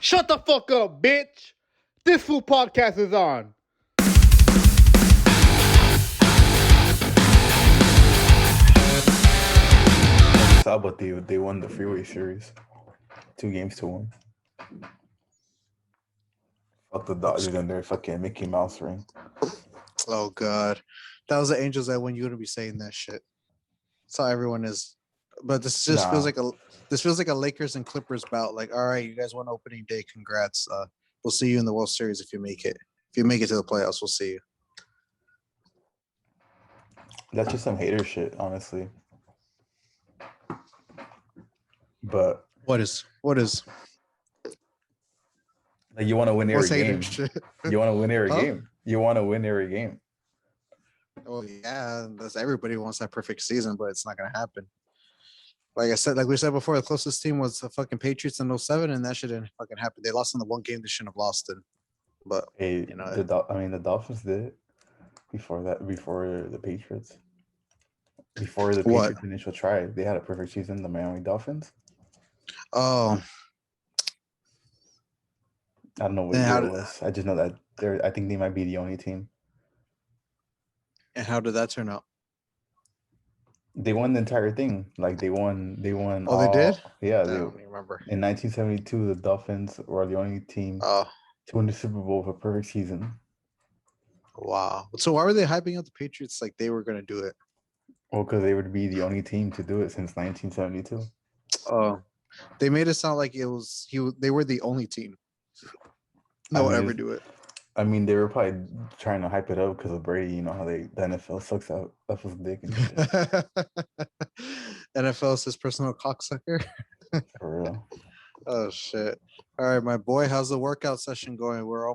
Shut the fuck up, bitch. This fool podcast is on. Saw, but they won the Freeway Series, 2 games to 1. Fuck the Dodgers and their fucking Mickey Mouse ring. Oh God, that was the Angels that when you wouldn't be saying that shit. That's how everyone is. But this just feels like a Lakers and Clippers bout. Like, all right, you guys won opening day. Congrats. We'll see you in the World Series if you make it. If you make it to the playoffs, we'll see you. That's just some hater shit, honestly. But What is? like, you want to win every What's hater game. shit? You want to win every Huh? game. You want to win every game. Oh yeah, that's everybody wants that perfect season, but it's not gonna happen. Like I said, like we said before, the closest team was the fucking Patriots in 07, and that shit didn't fucking happen. They lost in the one game they shouldn't have lost in. But Hey, you know, the Dolphins did it before the Patriots. Before the what? Patriots' initial try, they had a perfect season. The Miami Dolphins. Oh, I don't know what and year how it did was. I just know that I think they might be the only team. that turn out? They won the entire thing. Like they won Oh, they did? all. Yeah, I they don't even remember. in 1972 the Dolphins were the only team Oh, to win the Super Bowl with a perfect season. wow. So why were they hyping up the Patriots like they were gonna do it? Well, because they would be the only team to do it since 1972. Oh, they made it sound like it was they were the only team I that would mean, ever do it. they were probably trying to hype it up because of Brady. You know how the NFL sucks out. That was dick and shit. NFL is his personal cocksucker. For real. Oh shit. All right, my boy, how's the workout session going? We're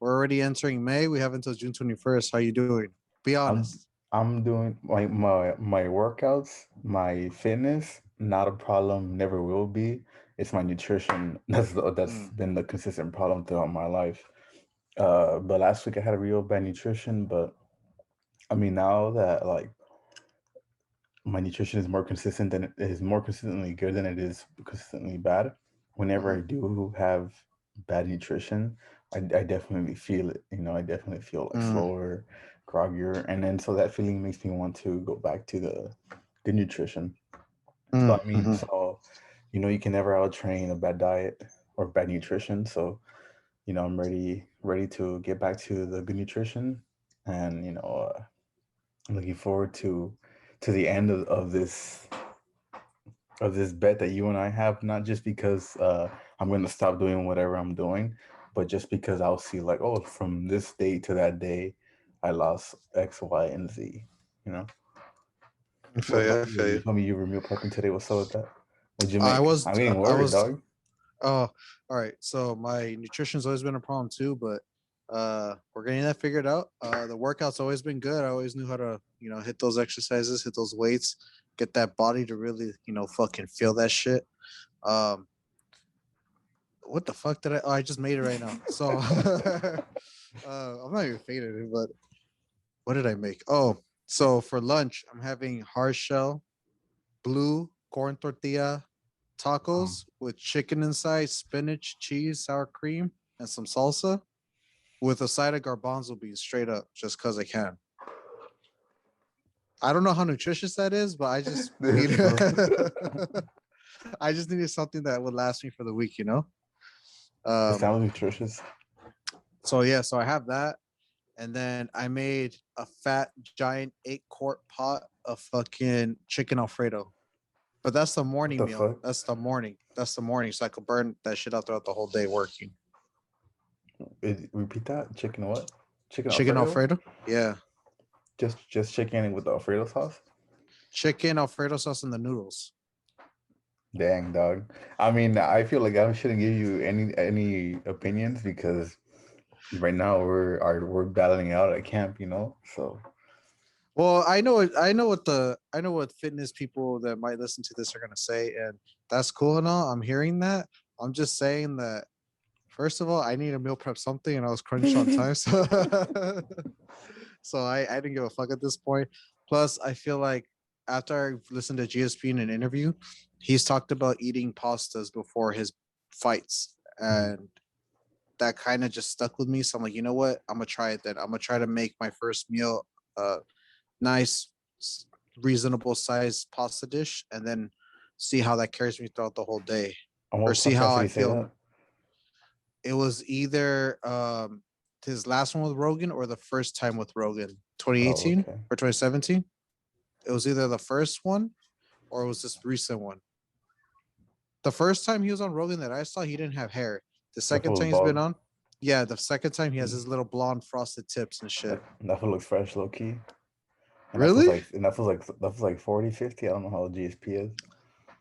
already entering May. We have until June 21st. How you doing? Be I'm honest. I'm doing my workouts, my fitness, not a problem, never will be. It's my nutrition that's been the consistent problem throughout my life. But last week I had a real bad nutrition, but I mean now that like my nutrition is more consistent than it is more consistently good than it is consistently bad. Whenever I do have bad nutrition, I definitely feel it. You know, I definitely feel like Mm, slower, groggier, and then so that feeling makes me want to go back to the nutrition. So mm, I mean, mhm. so you can never out train a bad diet or bad nutrition. So I'm ready to get back to the good nutrition, and I'm looking forward to the end of this bet that you and I have, not just because I'm going to stop doing whatever I'm doing, but just because I'll see like, oh, from this day to that day, I lost X, Y, and Z. You know. I What feel you. about I you? feel You you. told me you were meal prepping today. What's up with that? What'd you I make? was, I'm getting I worried, was. dog. Oh, all right. So my nutrition's always been a problem too, but we're getting that figured out. The workout's always been good. I always knew how to, hit those exercises, hit those weights, get that body to really, fucking feel that shit. Um, what the fuck did I? Oh, I just made it right now. So I'm not even faded it, but what did I make? Oh, so for lunch, I'm having hard shell, blue corn tortilla tacos with chicken inside, spinach, cheese, sour cream, and some salsa with a side of garbanzo beans straight up, just because I can. I don't know how nutritious that is, but I just need This fool. I just needed something that would last me for the week, It Um, sounds nutritious. so yeah, so I have that. And then I made a fat giant 8-quart pot of fucking chicken Alfredo. But that's the What morning the meal. fuck? That's the morning. That's the morning. So I could burn that shit out throughout the whole day working. Repeat that. Chicken what? Chicken Chicken Alfredo? Alfredo? Yeah. Just chicken with the Alfredo sauce? Chicken Alfredo sauce and the noodles. Dang, dog. I mean, I feel like I shouldn't give you any opinions because right now we're battling out at camp, So Well, I know what fitness people that might listen to this are gonna say, and that's cool and all. I'm hearing that. I'm just saying that first of all, I need to meal prep something, and I was crunched on time, so so I didn't give a fuck at this point. Plus, I feel like after I listened to GSP in an interview, he's talked about eating pastas before his fights and that kind of just stuck with me. So I'm like, you know what? I'm gonna try it then. I'm gonna try to make my first meal nice, reasonable size pasta dish, and then see how that carries me throughout the whole day, On or what see how podcast did I he say feel. that? It was either his last one with Rogan or the first time with Rogan, Oh, 2018 okay. or 2017. It was either the first one or it was this recent one. The first time he was on Rogan that I saw, he didn't have hair. The That second fool was time he's been bald. on, yeah, the second time he has his little blonde frosted tips and shit. That fool looks fresh, low key. And Really? that feels like 40, 50. I don't know how old GSP is.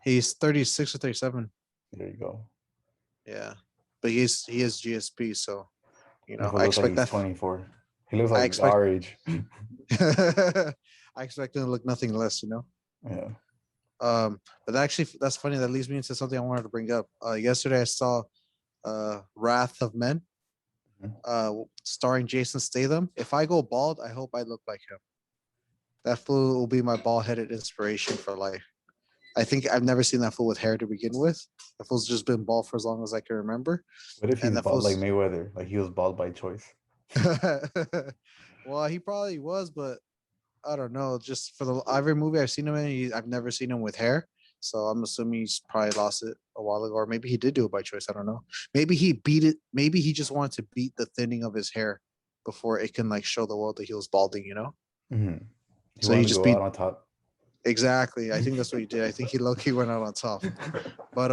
He's 36 or 37. There you go. Yeah, but he is GSP, so That fool I looks like expect he's that. 24. He looks I like expect. our age. I expect him to look nothing less. Yeah. But actually, that's funny. That leads me into something I wanted to bring up. Yesterday, I saw Wrath of Men, starring Jason Statham. If I go bald, I hope I look like him. That fool will be my bald-headed inspiration for life. I think I've never seen that fool with hair to begin with. That fool's just been bald for as long as I can remember. What if And he's that bald like fool's Mayweather? Like he was bald by choice. well, he probably was, but I don't know. Just for the every movie I've seen him in, I've never seen him with hair. So I'm assuming he's probably lost it a while ago, or maybe he did do it by choice. I don't know. Maybe he beat it. Maybe he just wanted to beat the thinning of his hair before it can like show the world that he was balding. Mm-hmm. He So he wanted to just go out beat on top. exactly. I think that's what he did. I think he low key went out on top. But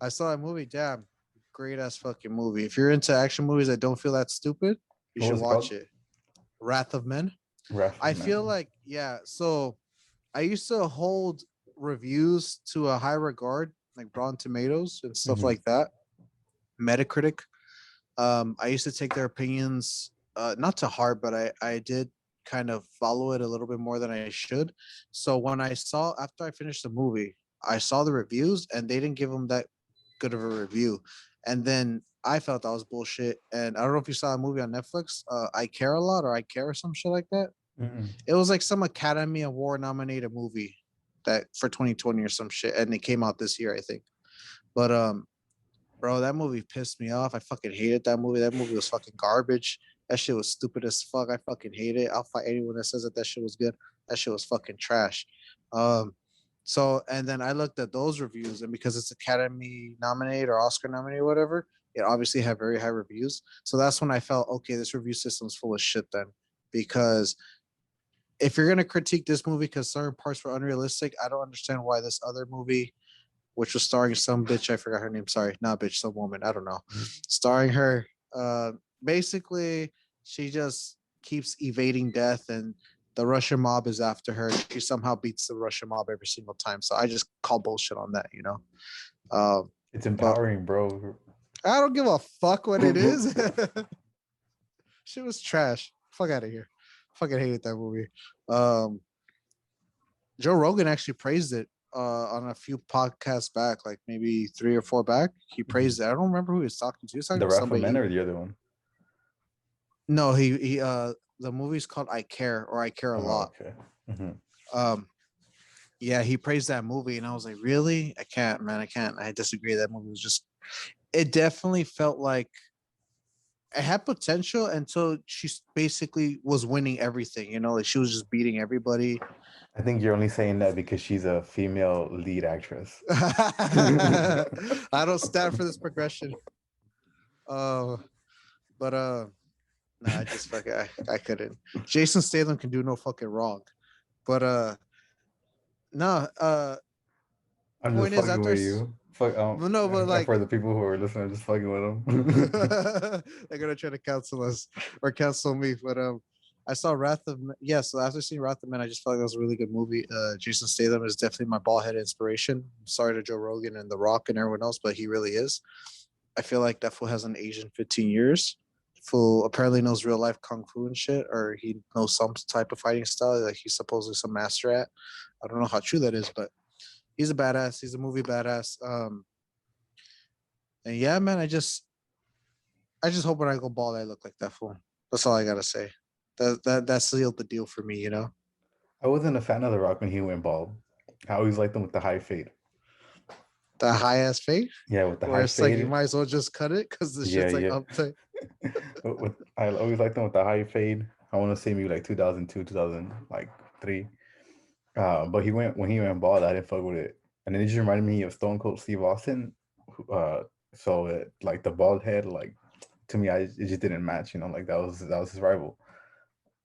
I saw a movie. Damn, great ass fucking movie. If you're into action movies that don't feel that stupid, you What should was it watch called? it. Wrath of Men. Wrath I of feel Man. like so I used to hold reviews to a high regard, like Rotten Tomatoes and stuff Mhm. like that. Metacritic. I used to take their opinions not to heart, but I did kind of follow it a little bit more than I should. So when I saw after I finished the movie, I saw the reviews and they didn't give them that good of a review. And then I felt that was bullshit. And I don't know if you saw a movie on Netflix, I Care a Lot or I Care or some shit like that. Mm-mm. It was like some Academy Award nominated movie that for 2020 or some shit, and it came out this year, I think. But bro, that movie pissed me off. I fucking hated that movie. That movie was fucking garbage. That shit was stupid as fuck. I fucking hate it. I'll fight anyone that says that shit was good. That shit was fucking trash. Um, so and then I looked at those reviews, and because it's Academy nominated or Oscar nominated, or whatever, it obviously had very high reviews. So that's when I felt okay. This review system's full of shit then, because if you're gonna critique this movie because certain parts were unrealistic, I don't understand why this other movie, which was starring some bitch, I forgot her name. Sorry, not bitch, some woman. I don't know. Starring her. Basically, she just keeps evading death, and the Russian mob is after her. She somehow beats the Russian mob every single time. So I just call bullshit on that. It's But empowering, bro. I don't give a fuck what it is. She was trash. Fuck out of here. Fucking hated that movie. Um, Joe Rogan actually praised it on a few podcasts back, like maybe 3 or 4 back. He praised it. I don't remember who he was talking to. He was talking The to Wrath of somebody. Men or the other one? No, he the movie's called I Care or I Care a Oh, Lot. okay. Mm-hmm. Yeah, he praised that movie, and I was like, really? I can't, man. I can't. I disagree. That movie was just. It definitely felt like it had potential until she basically was winning everything. Like she was just beating everybody. I think you're only saying that because she's a female lead actress. I don't stand for this progression. But nah, I just fucking I couldn't. Jason Statham can do no fucking wrong. But no, I'm just point is fucking after with you. Fuck, no, but like for the people who are listening, I'm just fucking with them. they're gonna try to cancel us or cancel me. But I saw Wrath of so after seeing Wrath of Men, I just felt like that was a really good movie. Jason Statham is definitely my ball head inspiration. Sorry to Joe Rogan and The Rock and everyone else, but he really is. I feel like that fool has an Asian 15 years. Fool apparently knows real life kung fu and shit, or he knows some type of fighting style like he's supposedly some master at. I don't know how true that is, but he's a badass. He's a movie badass. And yeah, man, I just hope when I go bald, I look like that fool. That's all I gotta say. That sealed the deal for me. I wasn't a fan of The Rock when he went bald. I always liked him with the high fade. The high ass fade, Yeah, with the where high it's like you fade. might as well just cut it because the Yeah, shit's like yeah. up to. I always liked them with the high fade. I want to say maybe like 2002, 2000, like three. But when he went bald, I didn't fuck with it, and then it just reminded me of Stone Cold Steve Austin. So like the bald head, like to me, it just didn't match. You know, like that was his rival.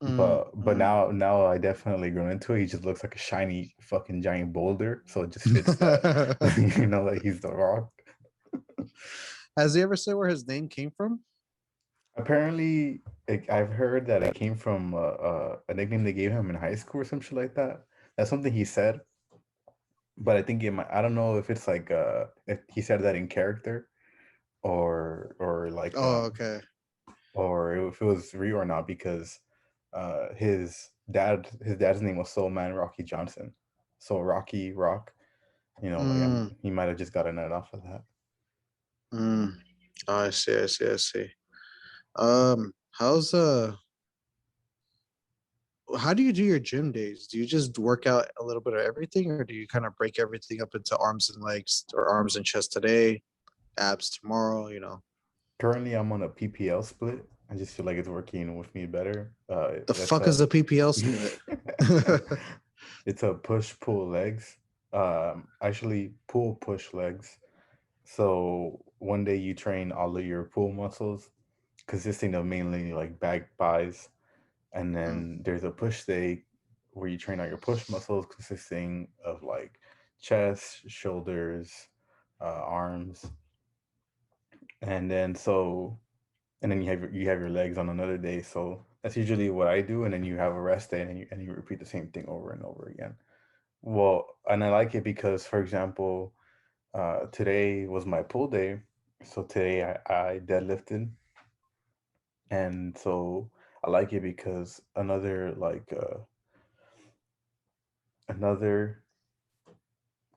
But Mm. now I definitely grown into it. He just looks like a shiny fucking giant boulder, so it just fits that. You know, like he's the Rock. Has he ever said where his name came from? Apparently, I've heard that it came from a nickname they gave him in high school or some shit like that. That's something he said, but I think I don't know if it's like if he said that in character or like Oh, okay. or if it was real or not because his dad's name was Soul Man Rocky Johnson, so Rocky Rock. You know, like Mm, he might have just gotten it off of that. mm. Oh, I see. I see. I see. How's how do you do your gym days? Do you just work out a little bit of everything, or do you kind of break everything up into arms and legs, or arms and chest today, abs tomorrow? You know, Currently, I'm on a PPL split. I just feel like it's working with me better. the That's fuck is a the PPL split? it's a push pull legs. Actually pull push legs. So one day you train all of your pull muscles, consisting of mainly like back buys, and Mm. then there's a push day where you train all your push muscles, consisting of like chest, shoulders, arms, and then you have your legs on another day. So that's usually what I do, and then you have a rest day, and you repeat the same thing over and over again. Well, and I like it because, for example, today was my pull day, so today I deadlifted, and so I like it because another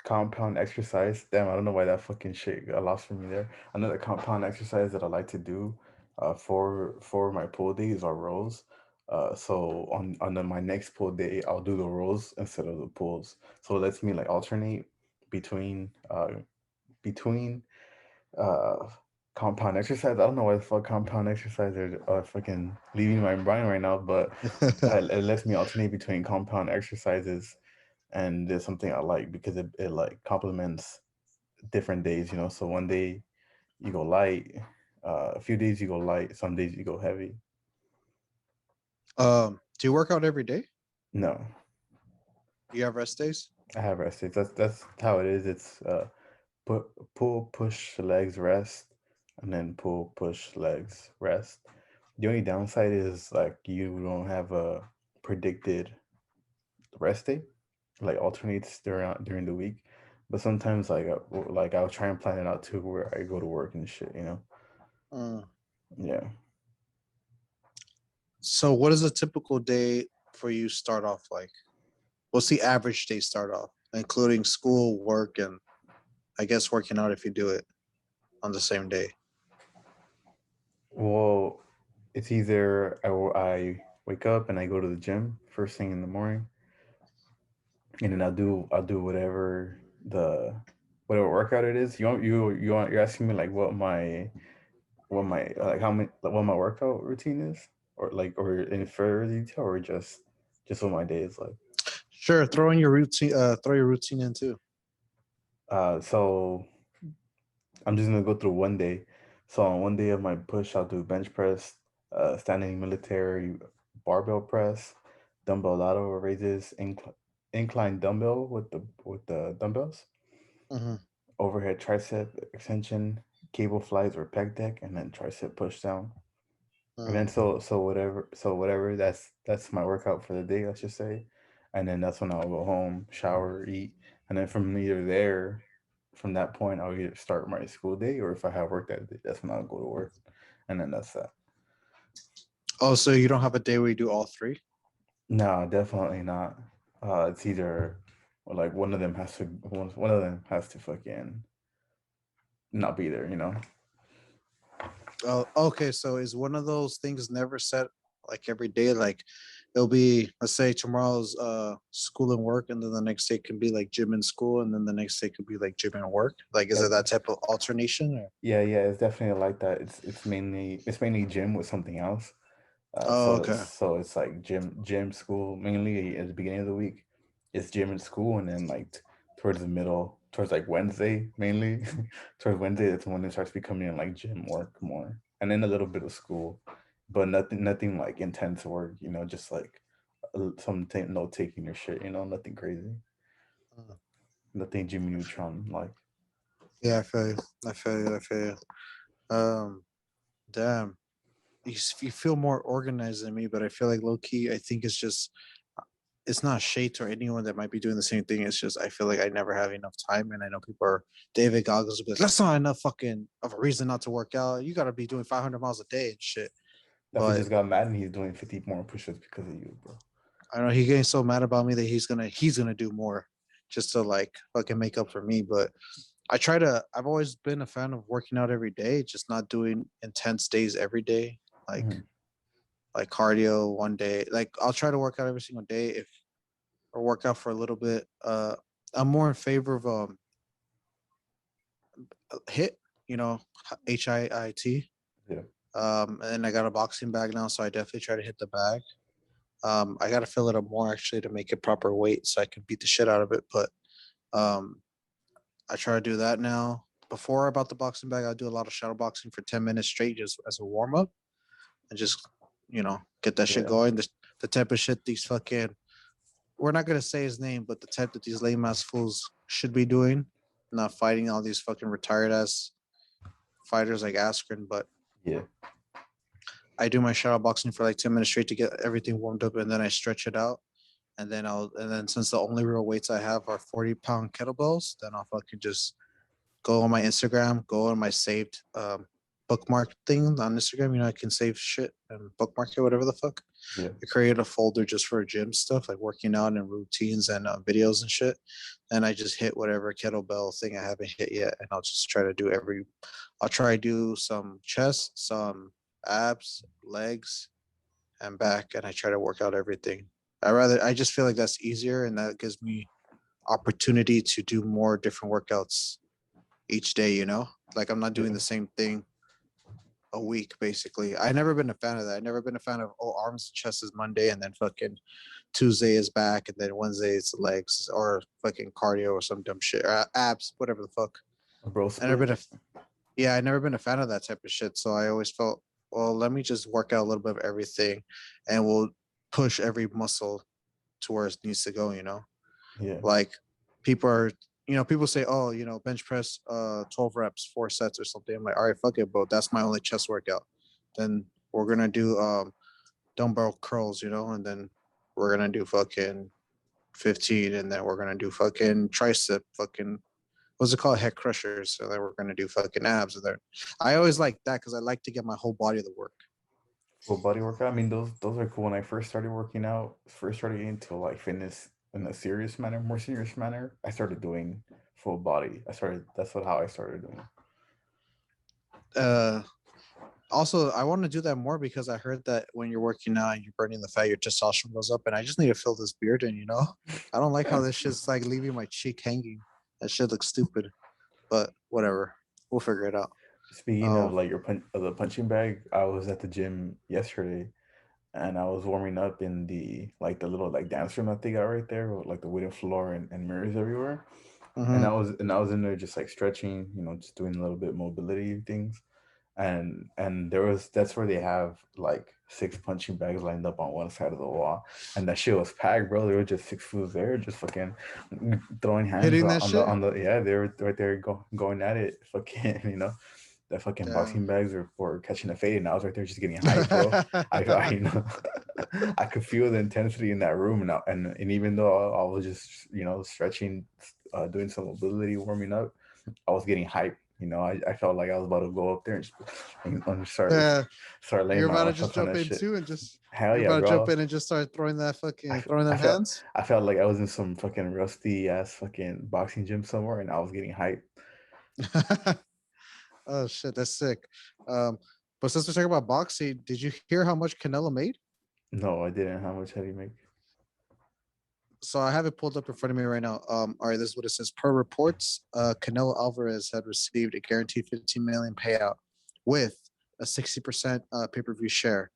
compound exercise. Damn, I don't know why that fucking shit got lost from me there. Another compound exercise that I like to do for my pull days are rows. So my next pull day, I'll do the rows instead of the pulls. So it lets me like alternate between between uh compound exercise. I don't know why the fuck compound exercise are fucking leaving my brain right now, but it lets me alternate between compound exercises, and there's something I like because it like complements different days, you know. So one day you go light, a few days you go light, some days you go heavy. Do you work out every day? No, Do you have rest days? I have rest days. That's how it is. It's put pull push legs rest, and then pull push legs rest. The only downside is like you don't have a predicted rest day, like alternates during the week. But sometimes like I'll try and plan it out too, where I go to work and shit. You know. Mm. Yeah. So, what does a typical day for you start off like? What's the average day start off, including school, work, and I guess working out if you do it on the same day? Well, it's either I wake up and I go to the gym first thing in the morning, and then I'll do whatever workout it is. You're asking me like what my like how many like what my workout routine is, or in further detail, or just what my day is like. Sure, throw in your routine. Throw your routine in too. So I'm just gonna go through one day. So on one day of my push, I'll do bench press, standing military barbell press, dumbbell lateral raises, incline dumbbell with the dumbbells, Hmm. overhead tricep extension, cable flies or pec deck, and then tricep push down. And then so whatever that's my workout for the day, let's just say. And then that's when I'll go home, shower, eat, and then from that point I'll either start my school day, or if I have work that day, that's when I'll go to work. And then that's that. Oh, so you don't have a day where you do all three? No, definitely not. It's either like one of them has to fucking not be there, you know. Oh, okay. So is one of those things never set like every day? Like it'll be, let's say tomorrow's school and work, and then the next day can be like gym and school, and then the next day could be like gym and work. Like, is Yeah, it that type of alternation? Or? yeah, it's definitely like that. It's mainly gym with something else. Oh, okay. So it's like gym school mainly at the beginning of the week. It's gym and school, and then like towards the middle, towards like Wednesday mainly, towards Wednesday that's when it starts becoming like gym work more, and then a little bit of school, but nothing like intense work. Just like some note taking or shit. Nothing crazy, Uh, nothing Jimmy Neutron like. Yeah, I feel you. I feel you. I feel you. Damn. You feel more organized than me, but I feel like low key. I think it's just it's not shade or anyone that might be doing the same thing. It's just I feel like I never have enough time, and I know people are David Goggles will be like, that's not enough fucking of a reason not to work out. You got to be doing 500 miles a day and shit. That fool But just got mad and he's doing 50 more push-ups because of you, bro. I don't know he's getting so mad about me that he's gonna do more just to like fucking make up for me. But I try to. I've always been a fan of working out every day, just not doing intense days every day. Like Mhm. like cardio one day. Like I'll try to work out every single day if or work out for a little bit. I'm more in favor of hit, you know, HIIT. Yeah. And I got a boxing bag now, so I definitely try to hit the bag. I got to fill it up more actually to make it proper weight so I can beat the shit out of it. But um, I try to do that now. Before I bought the boxing bag, I do a lot of shadow boxing for 10 minutes straight just as a warm up and just, get that shit Yeah. going. The type of shit these fucking, we're not going to say his name, but the type that these lame ass fools should be doing, not fighting all these fucking retired ass fighters like Askren. But Yeah. I do my shadow boxing for like 10 minutes straight to get everything warmed up, and then I stretch it out. And then since the only real weights I have are 40-pound kettlebells, then I'll fucking just go on my Instagram, go on my saved bookmark thing on Instagram. I can save shit and bookmark it, whatever the fuck. Yeah. I created a folder just for gym stuff, like working out and routines and videos and shit. And I just hit whatever kettlebell thing I haven't hit yet, and I'll just try to do every. I'll try to do some chest, some abs, legs, and back, and I try to work out everything. I just feel like that's easier, and that gives me opportunity to do more different workouts each day. Like I'm not doing Yeah. the same thing a week basically. I never been a fan of that. I never been a fan of arms and chest is Monday, and then fucking Tuesday is back, and then Wednesday is legs or fucking cardio or some dumb shit or abs, whatever the fuck. A bro I never split. been yeah, I never been a fan of that type of shit. So I always felt, well, let me just work out a little bit of everything, and we'll push every muscle to where it needs to go. Yeah. Like people are, people say, oh, bench press 12 reps, 4 sets or something. I'm like, all right, fuck it, bro. That's my only chest workout. Then we're gonna do dumbbell curls, and then we're gonna do fucking 15, and then we're gonna do fucking tricep, fucking what's it called, head crushers. So then we're gonna do fucking abs. And then I always like that because I like to get my whole body to work. Full body workout. I mean, those are cool. When I first started working out, first started getting into like fitness in a serious manner, more serious manner, I started doing full body. That's how I started doing. Uh, Also, I want to do that more because I heard that when you're working out and you're burning the fat, your testosterone goes up. And I just need to fill this beard in. I don't like how this shit's like leaving my cheek hanging. That shit looks stupid, but whatever. We'll figure it out. Speaking of Oh, like the punching bag, I was at the gym yesterday and I was warming up in the little like dance room that they got right there with like the wooden floor and mirrors everywhere. And mm-hmm. I was in there just like stretching, just doing a little bit mobility things. And that's where they have like 6 punching bags lined up on one side of the wall, and that shit was packed, bro. There were just 6 fools there, just fucking throwing hands Hitting that shit. on the yeah. They were right there going at it, fucking the fucking Damn. boxing bags were catching a fade, and I was right there just getting hyped, bro. I I could feel the intensity in that room, and even though I was just stretching, doing some mobility, warming up, I was getting hyped. I felt like I was about to go up there and Yeah, start laying you're my about to just offense on jump that in shit. too, and just Hell you're yeah, about to jump bro. in and just start throwing that I, fucking f- throwing I them felt hands. I felt like I was in some fucking rusty ass fucking boxing gym somewhere, and I was getting hyped. Oh shit, that's sick. Um, but since we're talking about boxing, did you hear how much Canelo made? No, I didn't. How much did he make? So I have it pulled up in front of me right now. All right, this is what it says. Per reports, Canelo Alvarez had received a guaranteed 15 million payout with a 60% pay-per-view share.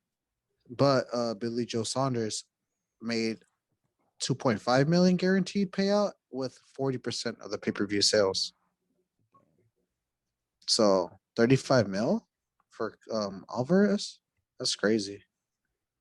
But Billy Joe Saunders made 2.5 million guaranteed payout with 40% of the pay-per-view sales. So 35 mil for Alvarez. That's crazy.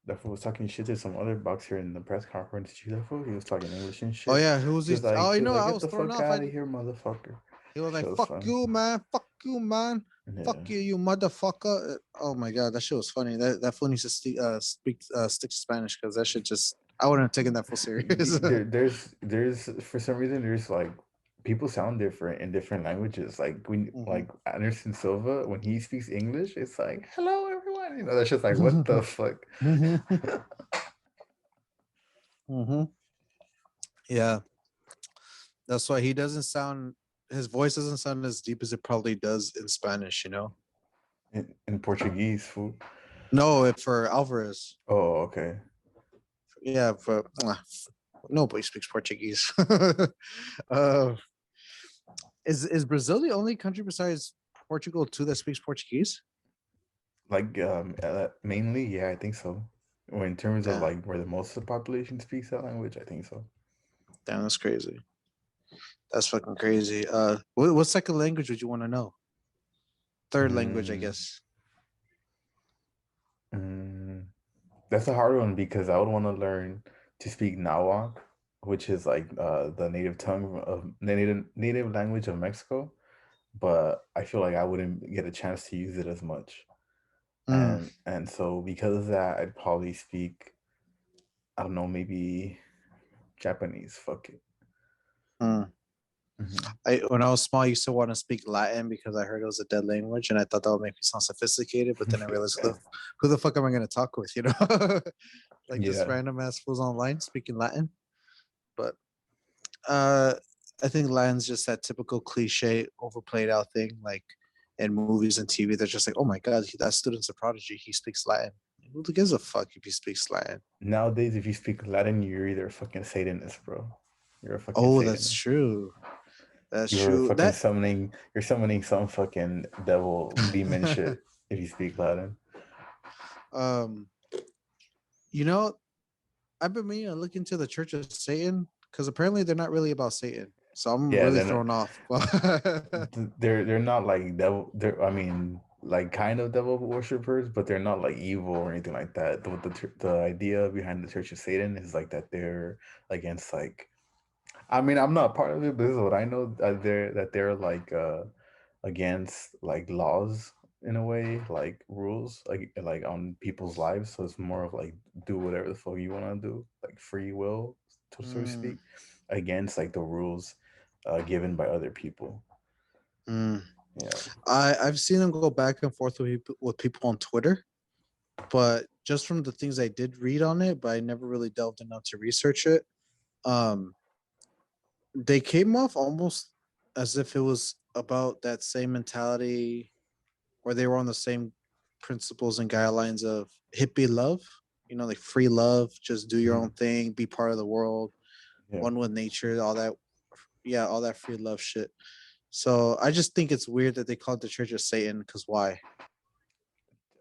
That fool was talking shit to some other boxer in the press conference. Did you see that fool? He was talking English and Oh shit. yeah, who was He he? was like, Oh, he you was know, like, I get was the thrown fuck off. I out of here, motherfucker. He was Shit like, was "Fuck funny. you, man! Fuck you, man! Yeah. Fuck you, you motherfucker!" Oh my god, that shit was funny. That fool needs to stick to Spanish because that shit just I wouldn't have taken that full serious. There's for some reason there's like people sound different in different languages. Like when Mhm. like Anderson Silva when he speaks English, it's like hello everyone. You know, that's just like what the fuck. Mhm. Mhm. Yeah, that's why he doesn't sound. His voice doesn't sound as deep as it probably does in Spanish. You know. In Portuguese, fool. No, for Alvarez. Oh, okay. Yeah, for nobody speaks Portuguese. uh, is Brazil the only country besides Portugal too that speaks Portuguese? Like mainly, yeah, I think so. Or in terms of Damn, like where the most of the population speaks that language, I think so. damn, that's crazy. That's fucking crazy. What second language would you want to know? Third language, I Mm, guess. mm, that's a hard one because I would want to learn to speak Nahuatl, which is like the native tongue of the native language of Mexico. But I feel like I wouldn't get a chance to use it as much, Mm, and so because of that, I'd probably speak. I don't know, maybe Japanese. Fuck it. mm. Hmm. I when I was small, I used to want to speak Latin because I heard it was a dead language, and I thought that would make me sound sophisticated. But then I realized who the fuck am I gonna talk with? You know, like just Yeah, random ass fools online speaking Latin. But uh, I think Latin's just that typical cliche, overplayed out thing, like in movies and TV. They're just like, oh my god, that student's a prodigy. He speaks Latin. Who gives a fuck if he speaks Latin? nowadays, if you speak Latin, you're either a fucking Satanist, bro. You're a fucking Oh, that's Satanist. true. That's You're true. fucking That summoning. You're summoning some fucking devil demon shit if you speak Latin. um, you know, I've been meaning to look into the Church of Satan because apparently they're not really about Satan. So I'm Yeah, really they're not. thrown off. They're not like devil. They're I mean like kind of devil worshippers, but they're not like evil or anything like that. The idea behind the Church of Satan is like that they're against like. I mean, I'm not part of it, but this is what I know. They're like against like laws in a way, like rules, like on people's lives. So it's more of like do whatever the fuck you want to do, like free will, so to Mm, speak, against like the rules given by other people. mm. Yeah. I've seen them go back and forth with people on Twitter, but just from the things I did read on it, but I never really delved enough to research it. Um, they came off almost as if it was about that same mentality, or they were on the same principles and guidelines of hippie love. You know, like free love, just do your own Mhm. thing, be part of the world, Yeah. one with nature, all that. Yeah, all that free love shit. So I just think it's weird that they call it the Church of Satan. Because why?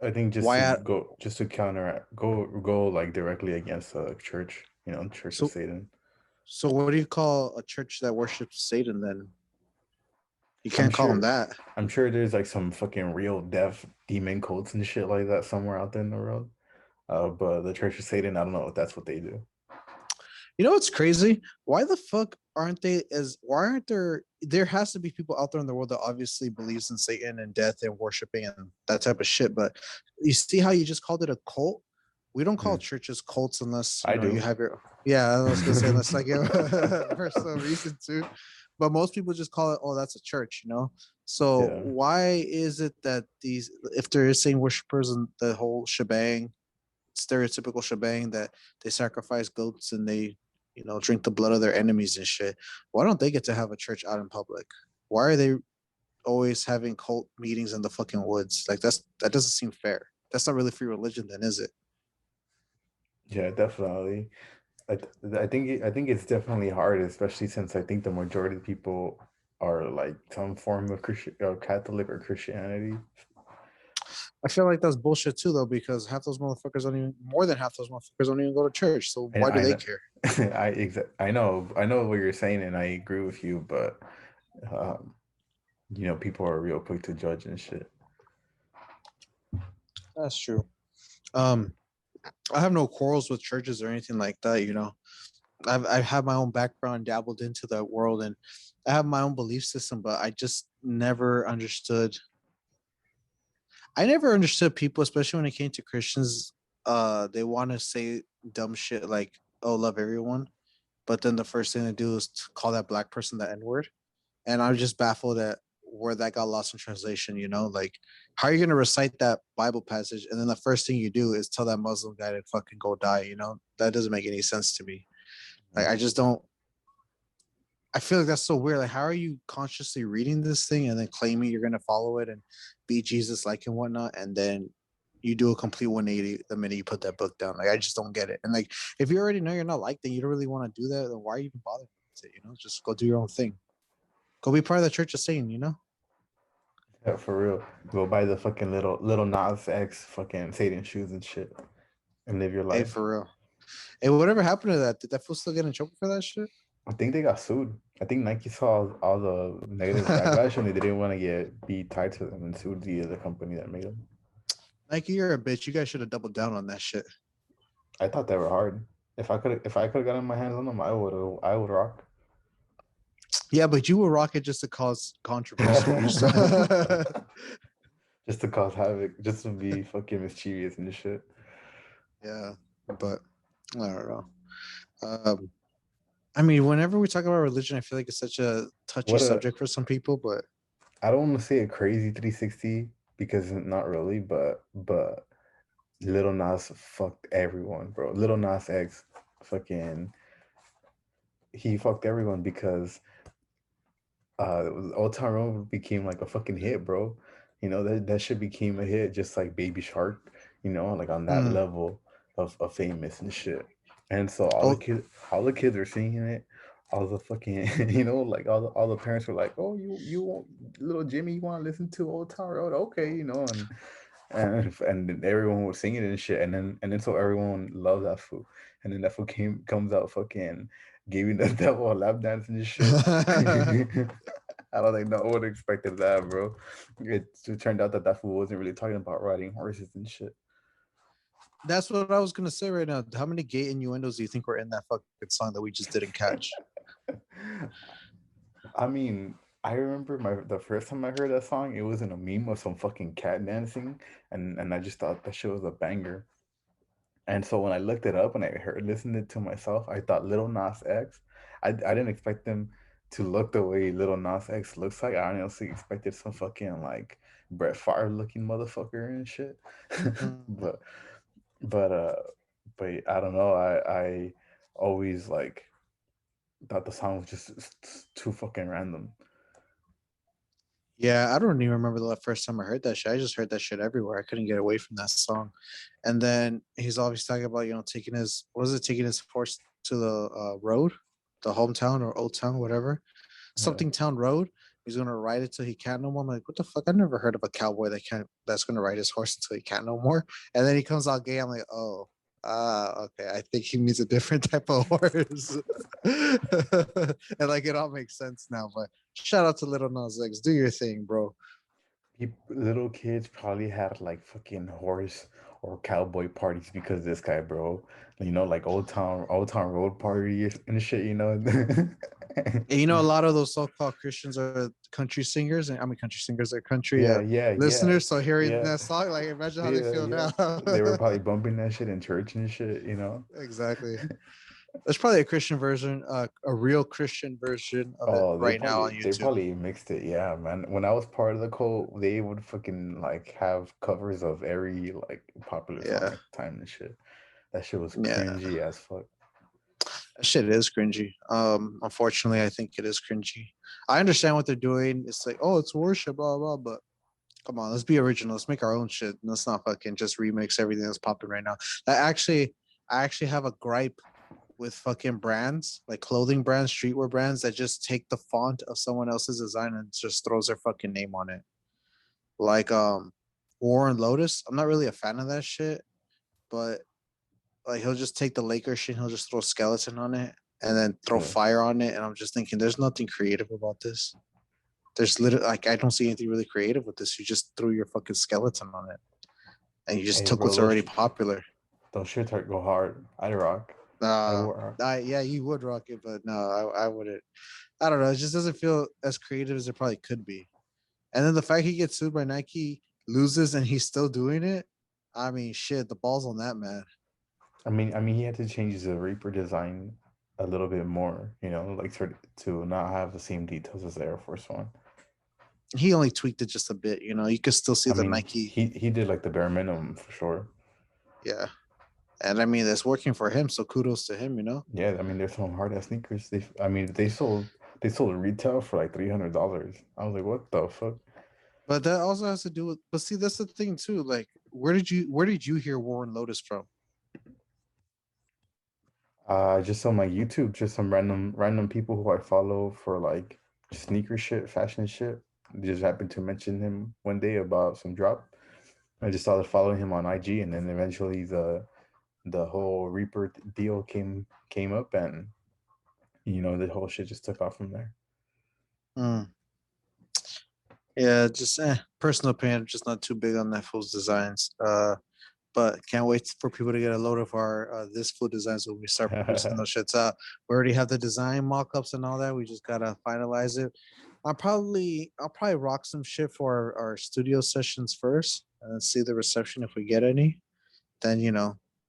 I think just Why? to go, just to counteract, go like directly against the church, Church of So Satan. so what do you call a church that worships Satan? Then you I'm can't call them sure, that. I'm sure there's like some fucking real deaf demon cults and shit like that somewhere out there in the world. But the Church of Satan, I don't know if that's what they do. You know what's crazy? Why the fuck aren't they as? Why aren't there? There has to be people out there in the world that obviously believes in Satan and death and worshiping and that type of shit. But you see how you just called it a cult? We don't call Hmm. churches cults unless I you do. have your. Yeah, I was gonna say unless like you for some reason too, but most people just call it, oh, that's a church, you know. So Yeah. why is it that these, if there is Satan worshippers and the whole shebang, stereotypical shebang that they sacrifice goats and they, drink the blood of their enemies and shit. Why don't they get to have a church out in public? Why are they always having cult meetings in the fucking woods? Like that doesn't seem fair. That's not really free religion, then, is it? Yeah, definitely. I think it's definitely hard, especially since I think the majority of people are like some form of Christian or Catholic or Christianity. I feel like that's bullshit too, though, because half those motherfuckers don't even, more than half those motherfuckers don't even go to church. So And why do I they know, care? I know what you're saying, and I agree with you, but um, people are real quick to judge and shit. That's true. Um, I have no quarrels with churches or anything like that. I've had my own background, dabbled into that world, and I have my own belief system. But I just never understood. I never understood people, especially when it came to Christians. They want to say dumb shit like, "Oh, love everyone," but then the first thing they do is to call that black person the N word, and I'm just baffled at where that got lost in translation. Like, how are you gonna recite that Bible passage and then the first thing you do is tell that Muslim guy to fucking go die? That doesn't make any sense to me. Like, I just don't. I feel like that's so weird. Like, how are you consciously reading this thing and then claiming you're gonna follow it and be Jesus like and whatnot, and then you do a complete 180 the minute you put that book down? Like, I just don't get it. And like, if you already know you're not like that, you don't really want to do that, then why are you even bothering with it? Just go do your own thing. Go be part of the Church of Satan. Yeah, for real. Go buy the fucking little Nas X fucking Satan shoes and shit, and live your Hey, life. for real. Hey, whatever happened to that? Did that fool still get in trouble for that shit? I think they got sued. I think Nike saw all the negative backlash and they didn't want to be tied to them and sued the company that made them. Nike, you're a bitch. You guys should have doubled down on that shit. I thought they were hard. If I could have gotten my hands on them, I would rock. Yeah, but you will rock it just to cause controversy. Just to cause havoc, just to be fucking mischievous and shit. Yeah, but I don't know. Um, I mean, whenever we talk about religion, I feel like it's such a touchy What a subject for some people. But I don't want to say a crazy 360 because not really, but Little Nas fucked everyone, bro. Little Nas X fucking he fucked everyone because Old Town Road became like a fucking hit, bro. That shit became a hit just like Baby Shark, like on that mm, level of famous and shit. And so all the oh, kids all the kids are singing it. All the fucking like all the parents were like, "Oh, you want little Jimmy, you want to listen to Old Town Road? Okay, and then everyone was singing it and shit, and then so everyone loved that fool, and then that fool comes out fucking giving the devil a lap dance and shit. I don't think no one expected that, bro. It turned out that fool wasn't really talking about riding horses and shit. that's what I was gonna say right now. How many gay innuendos do you think were in that fucking song that we just didn't catch? I mean, I remember the first time I heard that song, it was in a meme of some fucking cat dancing, and I just thought that shit was a banger. And so when I looked it up and I listened it to myself, I thought Little Nas X. I didn't expect them to look the way Little Nas X looks like. I honestly expected some fucking like Brett Favre looking motherfucker and shit. Mm. but but I don't know. I always like thought the song was just too fucking random. Yeah, I don't even remember the first time I heard that shit. I just heard that shit everywhere. I couldn't get away from that song. And then he's always talking about, taking his horse to the road, the hometown or old town, whatever, Yeah. something town road. He's gonna ride it till he can't no more. I'm like, what the fuck? I never heard of a cowboy that's gonna ride his horse until he can't no more. And then he comes out gay. I'm like, oh, okay. I think he means a different type of horse. And like it all makes sense now. But shout out to Little Nas X. Do your thing, bro. Little kids probably had like fucking horse or cowboy parties because of this guy, bro. Like Old Town Road party and shit. And a lot of those so-called Christians are country singers, and I mean country singers are country Yeah, yeah, yeah, listeners. So hearing yeah, that song, like imagine how they yeah, feel yeah. now. They were probably bumping that shit in church and shit. Exactly. There's probably a Christian version, a real Christian version of it Oh, they right now probably on they YouTube. probably mixed it. Yeah, man. When I was part of the cult, they would fucking like have covers of every like popular song Yeah, at the time and shit. That shit was yeah. cringy as fuck. That shit is cringy. Unfortunately, I think it is cringy. I understand what they're doing. It's like, oh, it's worship, blah blah. But come on, let's be original. Let's make our own shit. Let's not fucking just remix everything that's popping right now. That actually, I actually have a gripe with fucking brands, like clothing brands, streetwear brands that just take the font of someone else's design and just throws their fucking name on it. Like Warren Lotus. I'm not really a fan of that shit, but like he'll just take the Lakers shit, he'll just throw skeleton on it and then throw Yeah. fire on it. And I'm just thinking there's nothing creative about this. There's literally like I don't see anything really creative with this. You just threw your fucking skeleton on it. And you just Hey, took bro, what's already popular. those shirts go hard. I'd rock. I wore. Yeah, you would rock it, but no, I wouldn't. I don't know. It just doesn't feel as creative as it probably could be. And then the fact he gets sued by Nike, loses, and he's still doing it. I mean, shit, the balls on that man. I mean, he had to change the Reaper design a little bit more, like to not have the same details as the Air Force One. He only tweaked it just a bit. You could still see I the mean, Nike. he did like the bare minimum for sure. Yeah, and I mean, that's working for him. So kudos to him. Yeah, I mean, there's some hard ass sneakers. They sold retail for like $300. I was like, what the fuck? But that also has to do with. But see, that's the thing too. Like, where did you hear Warren Lotus from? Just on my YouTube, just some random people who I follow for like sneaker shit, fashion shit. Just happened to mention him one day about some drop. I just started following him on IG, and then eventually the whole Reaper deal came up, and the whole shit just took off from there. Mm. Yeah, just personal opinion. Just not too big on that fool's designs. But can't wait for people to get a load of our this food designs when we start producing those shits out. We already have the design mock-ups and all that. We just gotta finalize it. I'll probably rock some shit for our studio sessions first and see the reception if we get any. Then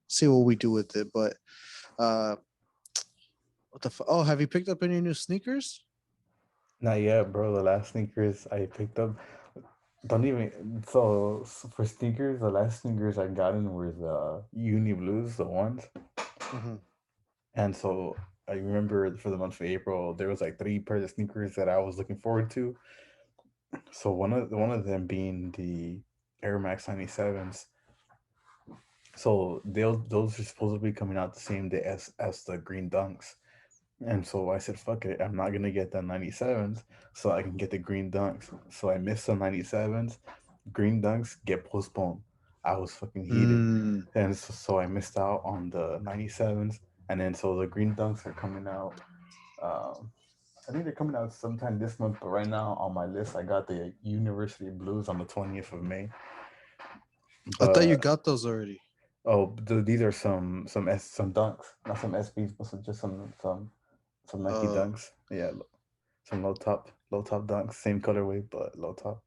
see what we do with it. But uh oh, have you picked up any new sneakers? Not yet, bro. The last sneakers I picked up, don't even. So for sneakers, the last sneakers I gotten were the Uni Blues, the ones. Mm-hmm. And so I remember for the month of April, there was like 3 pairs of sneakers that I was looking forward to. So one of them being the Air Max 97s. So those are supposed to be coming out the same day as the Green Dunks. And so I said, fuck it, I'm not gonna get the 97s, so I can get the Green Dunks. So I missed the 97s. Green Dunks get postponed. I was fucking heated. Mm. And so I missed out on the 97s. And then so the Green Dunks are coming out. Um, I think they're coming out sometime this month, but right now on my list, I got the University Blues on the 20th of May. I thought you But got those already. these are some Dunks, not some SBs, but just some Nike Uh, Dunks. Yeah, some low top Dunks, same colorway but low top.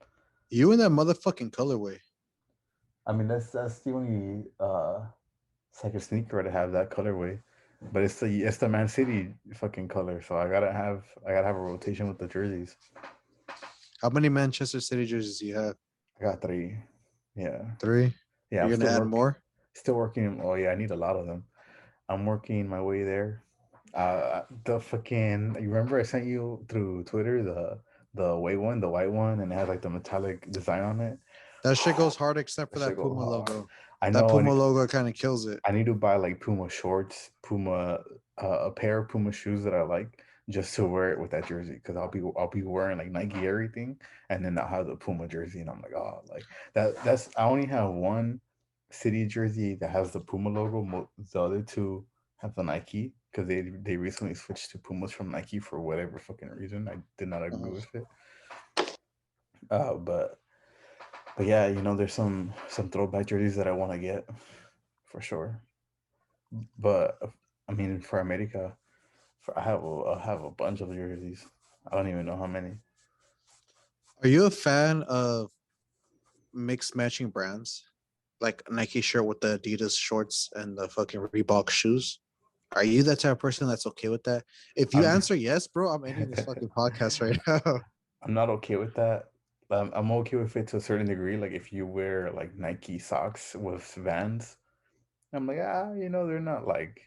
you in that motherfucking colorway. I mean, that's the only second sneaker to have that colorway, but it's the Man City fucking color, so I gotta have a rotation with the jerseys. How many Manchester City jerseys do you have? I got 3. Yeah, 3. yeah. I'm You're gonna add more? still working. Oh yeah, I need a lot of them. I'm working my way there. The fucking, you remember I sent you through Twitter the white one, and it had like the metallic design on it. That shit goes hard except That for shit that go Puma hard. logo. I That know. Puma logo kind of kills it. I need to buy like Puma shorts, Puma, a pair of Puma shoes that I like, just to wear it with that jersey, because I'll be wearing like Nike everything, and then I'll have the Puma jersey, and I'm like, oh, like that's I only have one City jersey that has the Puma logo. The other 2 have the Nike, because they recently switched to Pumas from Nike for whatever fucking reason. I did not agree Mhm. with it. But yeah, there's some throwback jerseys that I want to get for sure. But I mean, for America, I have a bunch of jerseys. I don't even know how many. Are you a fan of mixed matching brands? Like a Nike shirt with the Adidas shorts and the fucking Reebok shoes? Are you that type of person that's okay with that? If you I'm answer yes, bro, I'm ending this fucking podcast right now. I'm not okay with that. I'm okay with it to a certain degree. Like if you wear like Nike socks with Vans, I'm like, they're not like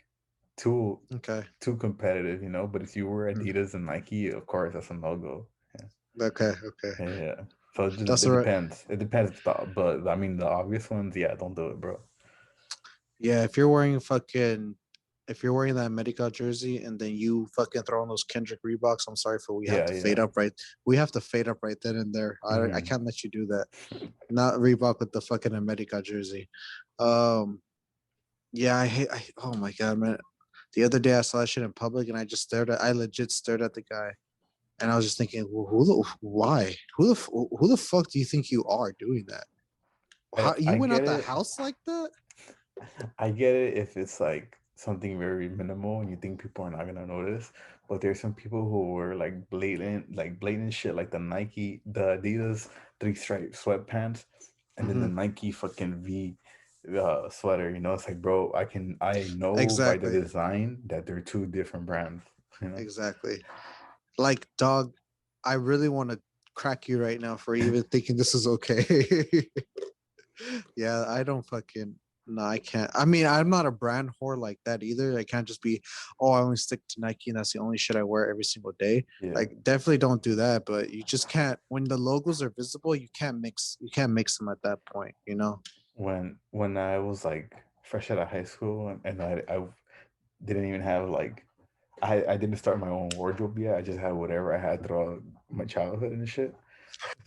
too Okay. too competitive, But if you wear Mm. Adidas and Nike, of course that's a no go. Yeah. Okay. Okay. Yeah, yeah. So it That's just all it right. depends. It depends, but I mean the obvious ones, yeah, don't do it, bro. Yeah, if you're wearing that medical jersey and then you fucking throw on those Kendrick Reeboks, I'm sorry for we have Yeah, to yeah. fade up right. We have to fade up right then and there. I Hmm. can't let you do that. Not Reebok with the fucking America jersey. Um, yeah, I hate. Oh my god, man. The other day I saw that shit in public and I legit stared at the guy and I was just thinking, well, why? Who the fuck do you think you are doing that? How I you went get out the it. house like that? I get it if it's like something very minimal and you think people are not gonna notice. But there's some people who were like blatant shit, like the Adidas three stripe sweatpants, and then the Hmm. Nike fucking V sweater. You know, it's like, bro, I know by the Exactly. design that they're two different brands. You know. Exactly. Like, dog, I really want to crack you right now for even thinking this is okay. Yeah, I don't fucking no, I can't. I mean, I'm not a brand whore like that either. I can't just be, oh, I only stick to Nike and that's the only shit I wear every single day. Yeah. Like, definitely don't do that. But you just can't. When the logos are visible, you can't mix. You can't mix them at that point. You know. When I was like fresh out of high school and I didn't even have like I didn't start my own wardrobe yet. I just had whatever I had throughout my childhood and shit.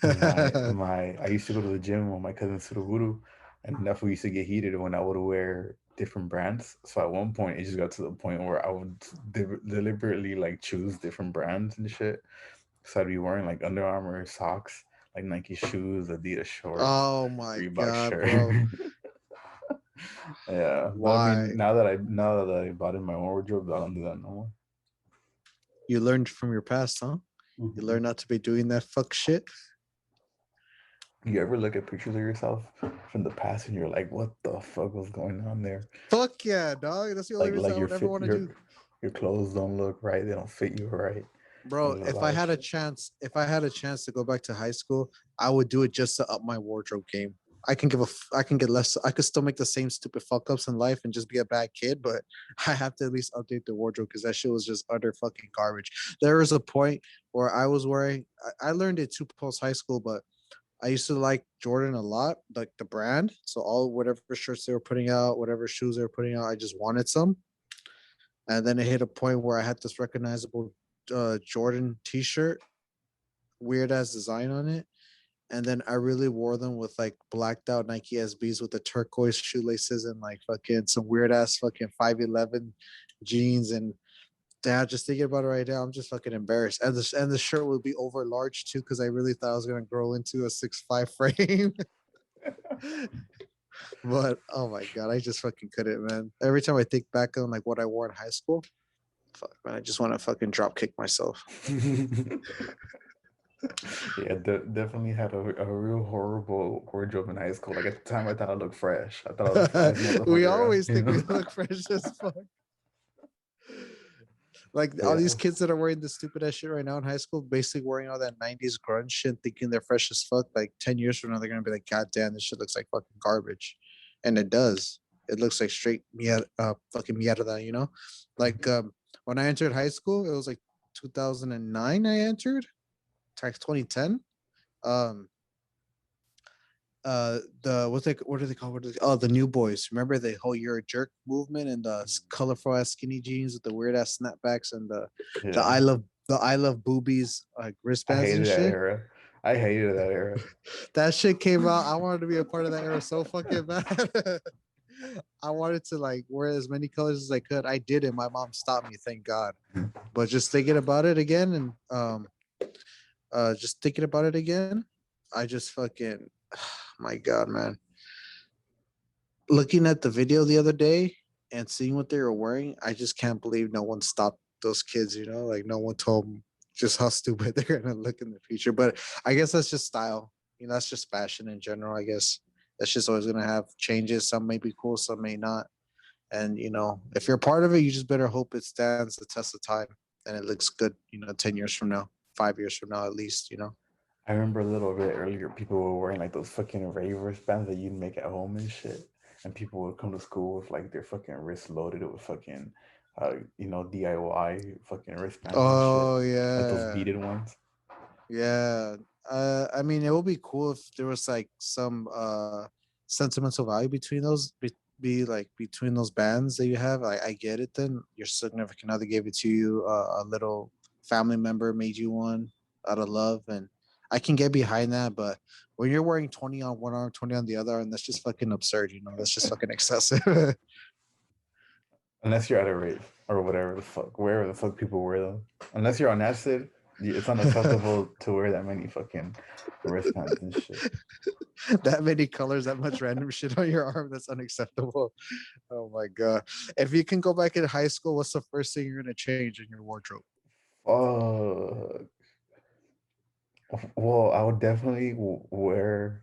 I used to go to the gym with my cousin Suruguru, and that's what used to get heated when I would wear different brands. So at one point, it just got to the point where I would deliberately like choose different brands and shit. So I'd be wearing like Under Armour socks, like Nike shoes, Adidas shorts, Oh my Reebok god, shirt. bro! Yeah, but I Why? mean, now that I bought in my own wardrobe, I don't do that no more. You learned from your past, huh? You Mhm. learned not to be doing that fuck shit. You ever look at pictures of yourself from the past and you're like, what the fuck was going on there? Fuck yeah, dog. That's the only reason Like I would ever want to do. your clothes don't look right, they don't fit you right. Bro, There's a if lot I of had a shit. chance, if I had a chance to go back to high school, I would do it just to up my wardrobe game. I can get less. I could still make the same stupid fuck ups in life and just be a bad kid, but I have to at least update the wardrobe because that shit was just utter fucking garbage. There was a point where I was wearing. I learned it too post high school, but I used to like Jordan a lot, like the brand. So all whatever shirts they were putting out, whatever shoes they were putting out, I just wanted some. And then it hit a point where I had this recognizable Jordan T-shirt, weird ass design on it, and then I really wore them with like blacked out Nike SBs with the turquoise shoelaces and like fucking some weird ass fucking 511 jeans and. Dad, just thinking about it right now, I'm just fucking embarrassed. And the shirt will be over large too, because I really thought I was gonna grow into a 6'5" frame. But oh my god, I just fucking couldn't, man. Every time I think back on like what I wore in high school, fuck man, I just want to fucking drop kick myself. Yeah, definitely had a real horrible wardrobe in high school. Like at the time, I thought I looked fresh. I thought I was the flyest We motherfucker around. always think we look fresh as fuck. Like all these Yeah. kids that are wearing the stupid ass shit right now in high school, basically wearing all that 90s grunge shit, thinking they're fresh as fuck. Like 10 years from now, they're gonna be like, God damn, this shit looks like fucking garbage. And it does. It looks like straight fucking mierda, you know? Like when I entered high school, it was like 2009 I entered, tax 2010. Um the what are they called? Oh, the new boys. Remember the whole "you're a jerk" movement and the colorful ass skinny jeans with the weird ass snapbacks and the Yeah. the I love boobies like I wristbands and hated that shit. era. I hated that era. That shit came out. I wanted to be a part of that era so fucking bad. I wanted to like wear as many colors as I could. I did it. My mom stopped me, thank God. But just thinking about it again and just thinking about it again, I just fucking my God, man. Looking at the video the other day and seeing what they were wearing, I just can't believe no one stopped those kids, you know? Like no one told them just how stupid they're gonna look in the future. But I guess that's just style. You know, that's just fashion in general, I guess. That's just always gonna have changes. Some may be cool, some may not. And you know, if you're part of it, you just better hope it stands the test of time and it looks good, you know, 10 years from now, 5 years from now at least, you know. I remember a little bit earlier, people were wearing like those fucking ravers bands that you'd make at home and shit. And people would come to school with like their fucking wrists loaded with fucking, DIY fucking wristbands and shit. Oh Like those yeah. beaded ones. Yeah. I mean, it would be cool if there was like some sentimental value between those be like between those bands that you have. I get it. Then your significant other gave it to you. A little family member made you one out of love, and I can get behind that. But when you're wearing 20 on one arm, 20 on the other arm, that's just fucking absurd. You know, that's just fucking excessive. Unless you're at a rave or whatever the fuck, wherever the fuck people wear them. Unless you're on acid, it's unacceptable to wear that many fucking wristbands and shit. That many colors, that much random shit on your arm, that's unacceptable. Oh my god! If you can go back in high school, what's the first thing you're gonna change in your wardrobe? Oh, well, I would definitely wear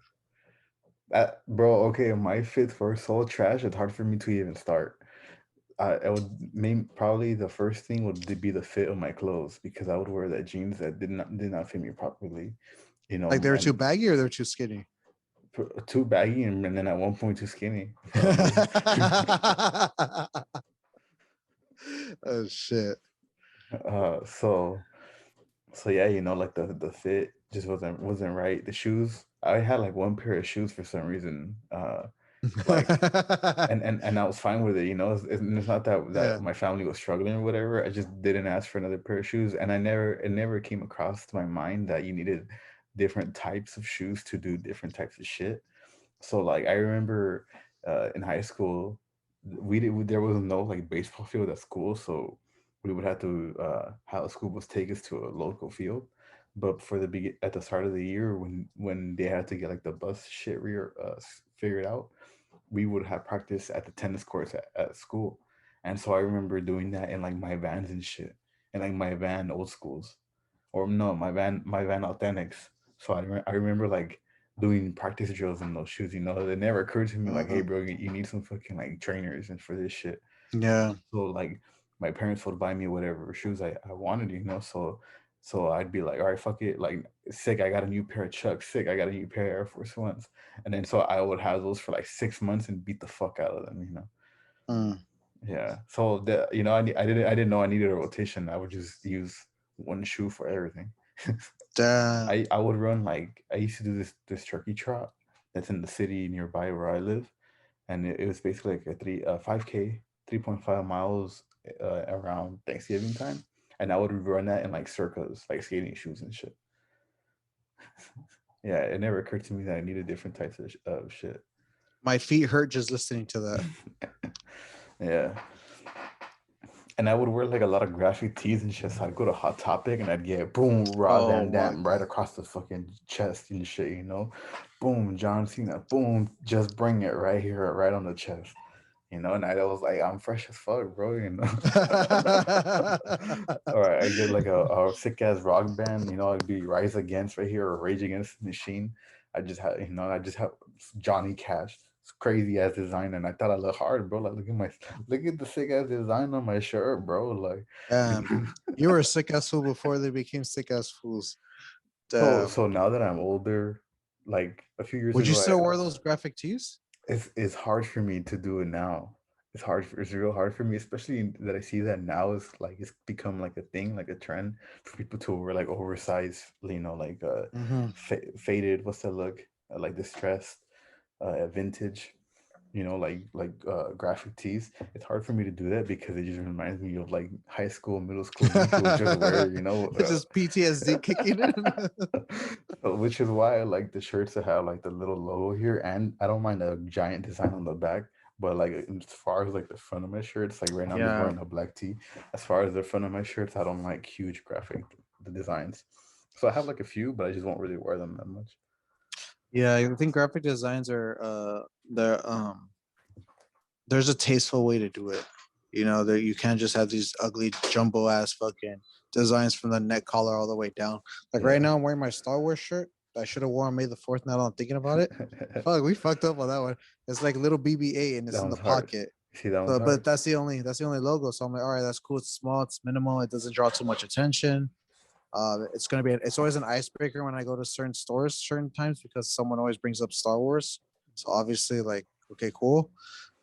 that, bro. Okay, my fits were so trash. It's hard for me to even start. I would probably the first thing would be the fit of my clothes because I would wear that jeans that did not fit me properly, you Like know, they were too and baggy or they're too skinny? too baggy and then at one point too skinny, probably. Oh shit! So yeah, like the fit just wasn't right. The shoes, I had like one pair of shoes for some reason, like and I was fine with it. It's not that Yeah. my family was struggling or whatever. I just didn't ask for another pair of shoes, and it never came across to my mind that you needed different types of shoes to do different types of shit. So like I remember in high school, there was no like baseball field at school, so we would have to have the school bus take us to a local field. But for at the start of the year, when they had to get like the bus shit figured out, we would have practice at the tennis courts at school. And so I remember doing that in like my vans and shit, and like my van old schools, or no, my van authentics. So I remember like doing practice drills in those shoes. It never occurred to me like, hey, Uh, bro, you need some fucking like trainers and for this shit. yeah. So like my parents would buy me whatever shoes I wanted, So I'd be like, all right, fuck it. Like, sick, I got a new pair of Chucks. Sick, I got a new pair of Air Force Ones. And then so I would have those for like 6 months and beat the fuck out of them. Mm. Yeah. So I didn't know I needed a rotation. I would just use one shoe for everything. Damn. I would run like I used to do this turkey trot that's in the city nearby where I live, and it was basically like a 5K, 3.5 miles around Thanksgiving time, and I would run that in like circles, like skating shoes and shit. Yeah, it never occurred to me that I needed different types of shit. My feet hurt just listening to that. Yeah. And I would wear like a lot of graphic tees and shit. So I'd go to Hot Topic and I'd get boom, Rob Oh Van my Dam right god. across the fucking chest and shit. Boom, John Cena, boom, just bring it right here, right on the chest. And I was like, I'm fresh as fuck, bro. Or I get like a sick ass rock band, it'd be Rise Against right here or Rage Against the Machine. I just have Johnny Cash. It's crazy ass design, and I thought I looked hard, bro. Like, look at the sick ass design on my shirt, bro. Like, Damn. You were a sick ass fool before they became sick ass fools. so Damn. so now that I'm older, like a few years Would you ago, still wear those graphic tees? it's hard for me to do it now. It's real hard for me, especially that I see that now is like it's become like a thing, like a trend for people to wear like oversized, like Mm-hmm. faded. What's that look? Like distressed, vintage. Graphic tees. It's hard for me to do that because it just reminds me of like high school, middle school. Me to just wear, It's just PTSD kicking in. which is why I like the shirts that have like the little logo here, and I don't mind a giant design on the back. But like as far as like the front of my shirts, like right now I'm just Yeah. wearing a black tee. As far as the front of my shirts, I don't like huge graphic the designs. So I have like a few, but I just won't really wear them that much. Yeah, I think graphic designs are they're there's a tasteful way to do it. You know, that you can't just have these ugly jumbo ass fucking designs from the neck collar all the way down. Like right Yeah. now, I'm wearing my Star Wars shirt. I should have worn May the Fourth. Now that I'm thinking about it, fuck, we fucked up on that one. It's like little BB-8 and it's That in the one's hard. pocket. See, that one's So, but hard. that's the only logo. So I'm like, all right, that's cool. It's small. It's minimal. It doesn't draw too much attention. It's always an icebreaker when I go to certain stores certain times because someone always brings up Star Wars. So obviously, like, okay, cool.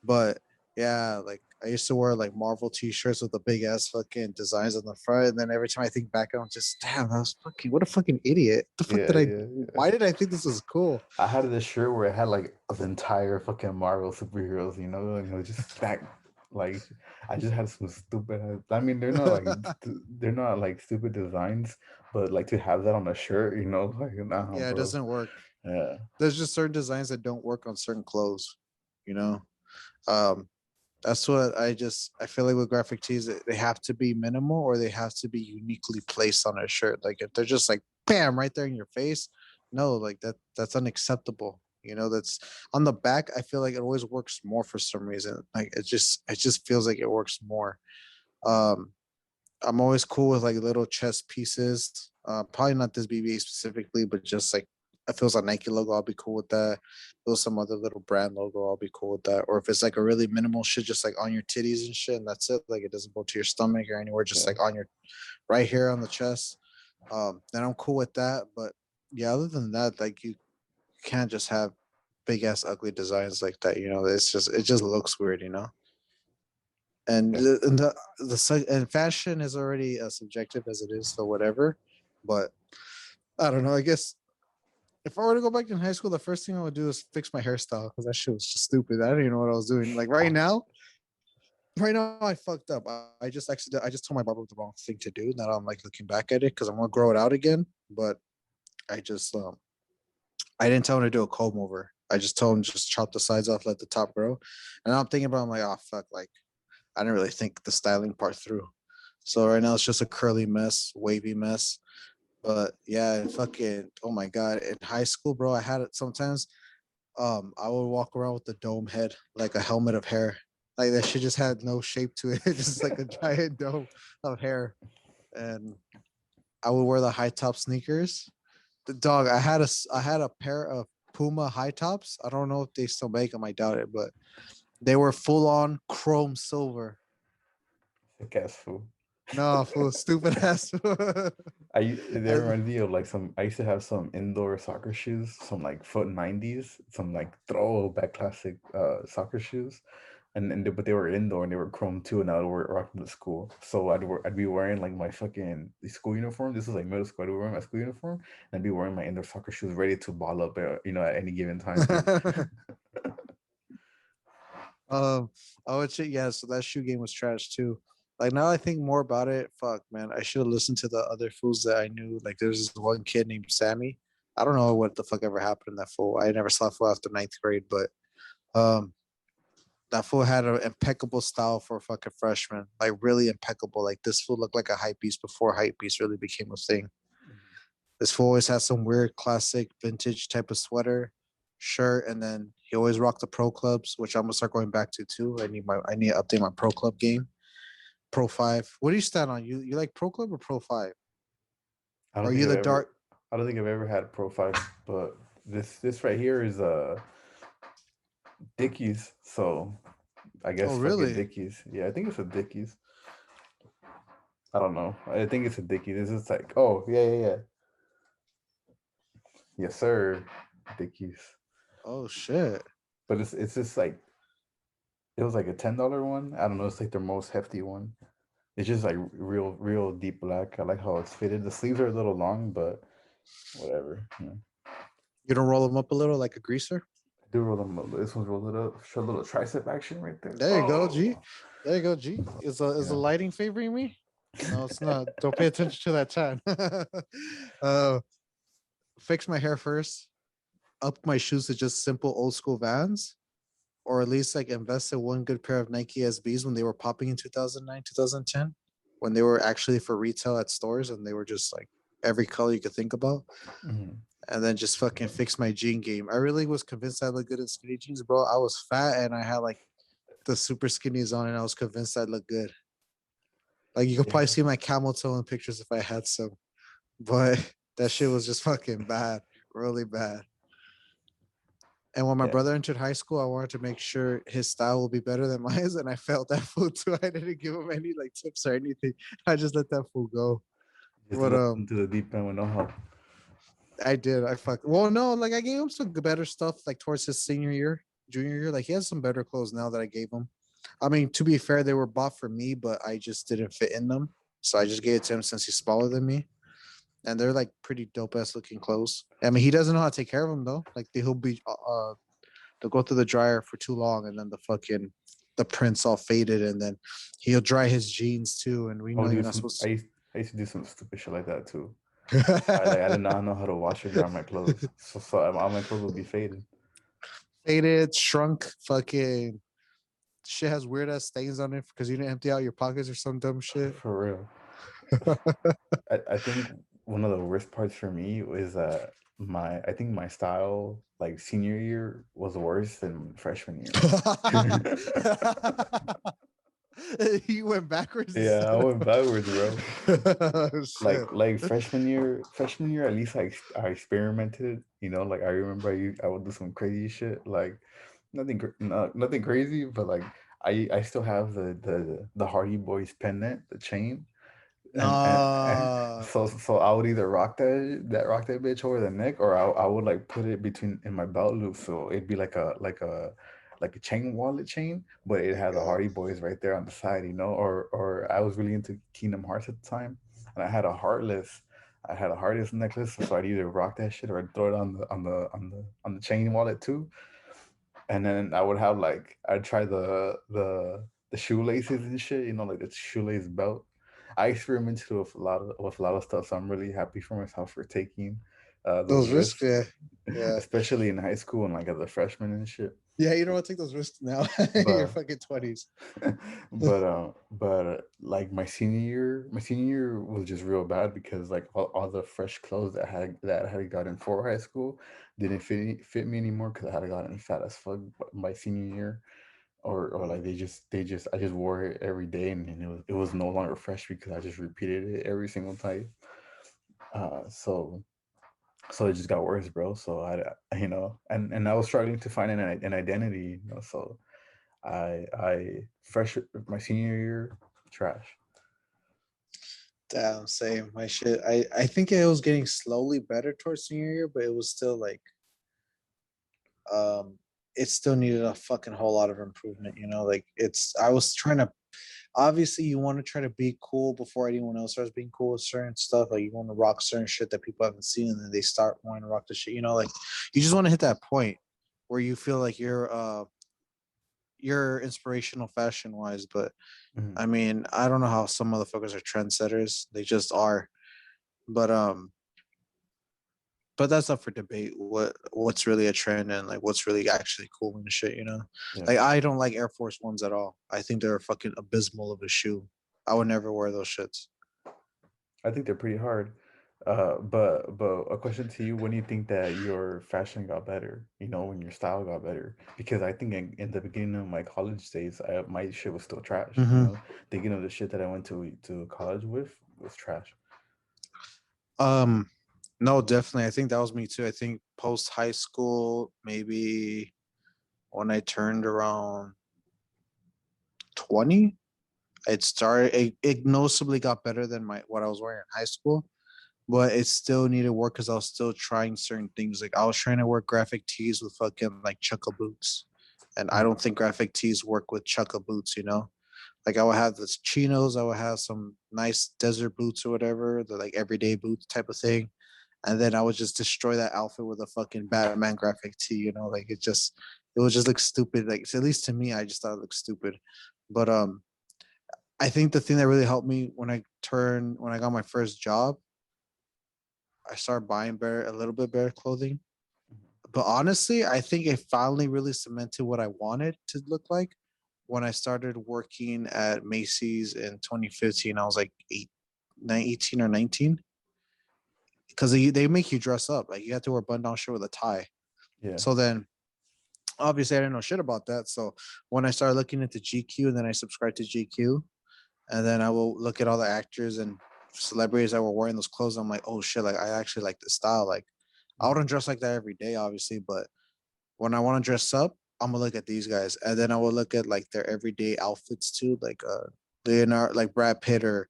But Yeah, like I used to wear like Marvel t-shirts with the big ass fucking designs on the front, and then every time I think back, I'm just damn, I was fucking what a fucking idiot. The fuck Yeah, did I? yeah, yeah. Why did I think this was cool? I had this shirt where it had like the entire fucking Marvel superheroes, and it was just stacked. Like I just had some stupid. I mean, they're not like stupid designs, but like to have that on a shirt, like nah, Yeah, it bro. doesn't work. Yeah, There's just certain designs that don't work on certain clothes. You know, um, that's what I feel like with graphic tees, they have to be minimal or they have to be uniquely placed on a shirt. Like if they're just like bam right there in your face, no, like that's unacceptable. That's on the back. I feel like it always works more for some reason. Like it just feels like it works more. Um, I'm always cool with like little chest pieces. Probably not this BBA specifically, but just like if it was a Nike logo, I'll be cool with that. If it was some other little brand logo, I'll be cool with that. Or if it's like a really minimal shit, just like on your titties and shit, and that's it. Like it doesn't go to your stomach or anywhere, just yeah, like on your right here on the chest. Then I'm cool with that. But yeah, other than that, like you can't just have big ass ugly designs like that. It just looks weird. And yeah. and fashion is already subjective as it is, so whatever. But I don't know. I guess if I were to go back in high school, the first thing I would do is fix my hairstyle because that shit was just stupid. I didn't even know what I was doing. Like right now I fucked up. I just told my barber the wrong thing to do. Now I'm like looking back at it because I'm gonna grow it out again. But I just I didn't tell him to do a comb over. I just told him just chop the sides off, let the top grow. And I'm thinking about, I'm like, oh fuck, like I didn't really think the styling part through. So right now it's just a curly mess, wavy mess. But yeah, fucking oh my god. In high school, bro, I had it sometimes. I would walk around with the dome head, like a helmet of hair. Like that shit just had no shape to it. Just like a giant dome of hair. And I would wear the high top sneakers. The dog, I had a pair of Puma high tops. I don't know if they still make them, I doubt it, but they were full on chrome silver. Sick ass fool. No, fool, stupid ass. They I- remind me of like some. I used to have some indoor soccer shoes, some like foot 90s, some like throwback classic soccer shoes, but they were indoor and they were chrome too, and I would rock them to school. So I'd be wearing like my fucking school uniform. This was like middle school. I'd be wearing my school uniform, and I'd be wearing my indoor soccer shoes, ready to ball up, at any given time too. um, I would say yeah. So that shoe game was trash too. Like now I think more about it. Fuck, man, I should have listened to the other fools that I knew. Like there's this one kid named Sammy. I don't know what the fuck ever happened to that fool. I never saw that fool after ninth grade, but um, that fool had an impeccable style for a fucking freshman. Like really impeccable. Like this fool looked like a hype beast before hype beast really became a thing. This fool always has some weird classic vintage type of sweater, shirt, and then he always rocked the pro clubs, which I'm gonna start going back to too. I need to update my pro club game. Pro five. What do you stand on? You like pro club or pro five? I don't Or are think you I've the ever. dark? I don't think I've ever had Pro 5, but this right here is Dickies. So I Oh guess fucking really? Dickies. Yeah, I think it's a Dickies. I don't know. I think it's a Dickies. This is like, oh yeah, yeah, yeah. Yes, sir. Dickies. Oh shit. But it's just like it was like a $10 one. I don't know. It's like their most hefty one. It's just like real deep black. I like how it's fitted. The sleeves are a little long, but whatever. You don't roll them up a little like a greaser? I do roll them. This one's rolled it up. Show a little tricep action right there. There you go, G. Oh, There you go, G. Is the yeah. lighting favoring me? No, it's not. Don't pay attention to that time. uh, fix my hair first. Up my shoes to just simple old school Vans, or at least like invest in one good pair of Nike SBs when they were popping in 2009, 2010, when they were actually for retail at stores and they were just like every color you could think about. Mhm. And then just fucking fix my jean game. I really was convinced I looked good in skinny jeans, bro. I was fat and I had like the super skinnies on, and I was convinced I'd look good. Like you could Yeah, probably see my camel toe in pictures if I had some, but that shit was just fucking bad, really bad. And when my yeah. brother entered high school, I wanted to make sure his style will be better than mine, and I felt that fool too. I didn't give him any like tips or anything. I just let that fool go. Just But look into the deep end with no help. I did. I fuck. Well, no, like I gave him some better stuff like towards his senior year, junior year. Like he has some better clothes now that I gave him. I mean, to be fair, they were bought for me, but I just didn't fit in them. So I just gave it to him since he's smaller than me. And they're like pretty dope ass looking clothes. I mean, he doesn't know how to take care of them though. Like he'll be they'll go through the dryer for too long, and then the prints all faded, and then he'll dry his jeans too. And we I know would you're do not some. supposed I used to do some stupid shit like that too. I to. did not know how to wash or dry my clothes, so all my clothes would be faded. Faded, shrunk, fucking shit has weird ass stains on it because you didn't empty out your pockets or some dumb shit. For real. I think one of the worst parts for me is that I think my style like senior year was worse than freshman year. He went backwards Yeah, I instead went backwards, bro. of shit. Like freshman year at least I experimented, you know, like I remember I would do some crazy shit, like nothing crazy, but like I still have the Hardy Boys pendant, the chain, and No. so I would either rock that bitch over the neck, or I would like put it between in my belt loop, so it'd be like a chain wallet chain, but it had the Okay. Hardy Boys right there on the side, you know. Or I was really into Kingdom Hearts at the time, and I had a Heartless necklace, so I'd either rock that shit or I'd throw it on the chain wallet too. And then I would have like I'd try the shoelaces and shit, you know, like the shoelace belt. I experimented with a lot of stuff, so I'm really happy for myself for taking those Those risks, risks, yeah. Yeah. especially in high school and like as a freshman and shit. Yeah, you don't want to take those risks now. You're But fucking 20s. like my senior year was just real bad because like all the fresh clothes that I had gotten for high school didn't fit me anymore because I had gotten fat as fuck my senior year, or like they just I just wore it every day, and it was no longer fresh because I just repeated it every single time. So it just got worse, bro. So and I was struggling to find an identity, you know. So I fresh my senior year, trash. Damn, same. My shit. I think it was getting slowly better towards senior year, but it was still like um it still needed a fucking whole lot of improvement, you know? Like I was trying to obviously you want to try to be cool before anyone else starts being cool with certain stuff. Like you want to rock certain shit that people haven't seen, and then they start wanting to rock the shit, you know, like you just want to hit that point where you feel like you're inspirational fashion wise. But Mhm. I mean, I don't know how some motherfuckers are trendsetters. They just are. But that's up for debate. What's really a trend and like what's really actually cool and shit, you know? Yeah, Like I don't like Air Force Ones at all. I think they're fucking abysmal of a shoe. I would never wear those shits. I think they're pretty hard. But a question to you: when do you think that your fashion got better? You know, when your style got better? Because I think in the beginning of my college days, my shit was still trash. You Mm-hmm. know, thinking of the shit that I went to college with was trash. Um, no, definitely. I think that was me too. I think post high school, maybe when I turned around 20, it noticeably got better than what I was wearing in high school, but it still needed work because I was still trying certain things. Like I was trying to wear graphic tees with fucking like chukka boots. And I Mhm. don't think graphic tees work with chukka boots, you know? Like I would have this chinos, I would have some nice desert boots or whatever, the like everyday boots type of thing. And then I would just destroy that outfit with a fucking Batman graphic tee, you know, like it would just look stupid. Like at least to me, I just thought it looked stupid. But I think the thing that really helped me when I got my first job, I started buying a little bit better clothing. But honestly, I think it finally really cemented what I wanted to look like when I started working at Macy's in 2015. I was like 18 or 19 because they make you dress up. Like you have to wear a button down shirt with a tie. Yeah. So then obviously I didn't know shit about that. So when I started looking into GQ and then I subscribed to GQ, and then I will look at all the actors and celebrities that were wearing those clothes. I'm like, oh shit, like I actually like this style. Like I Mhm. wouldn't dress like that every day, obviously, but when I want to dress up, I'm gonna look at these guys, and then I will look at like their everyday outfits too, like Leonardo, like Brad Pitt or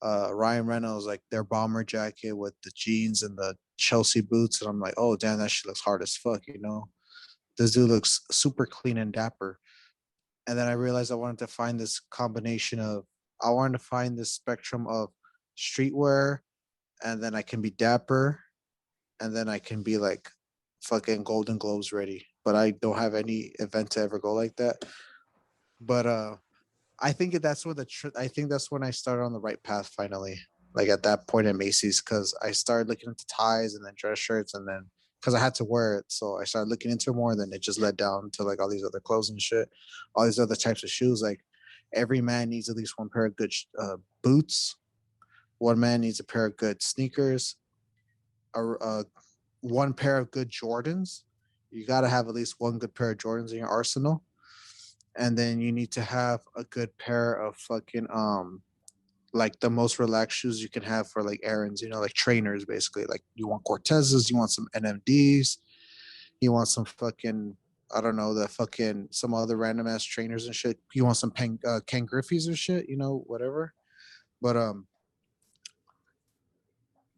Ryan Reynolds, like their bomber jacket with the jeans and the Chelsea boots, and I'm like, oh damn, that shit looks hard as fuck, you know. This dude looks super clean and dapper. And then I realized I wanted to find this combination of I wanted to find this spectrum of streetwear, and then I can be dapper, and then I can be like fucking Golden Globes ready. But I don't have any event to ever go like that. But I think that's when I think that's when I started on the right path finally. Like at that point at Macy's, because I started looking into ties and then dress shirts, and then because I had to wear it, so I started looking into it more. And then it just led down to like all these other clothes and shit, all these other types of shoes. Like every man needs at least one pair of good boots. One man needs a pair of good sneakers. One pair of good Jordans. You got to have at least one good pair of Jordans in your arsenal, and then you need to have a good pair of fucking like the most relaxed shoes you can have for like errands, like trainers basically. Like you want Cortezes, you want some NMDs, you want some fucking I don't know, the fucking some other random ass trainers and shit. You want some Ken Griffey's or shit, whatever. But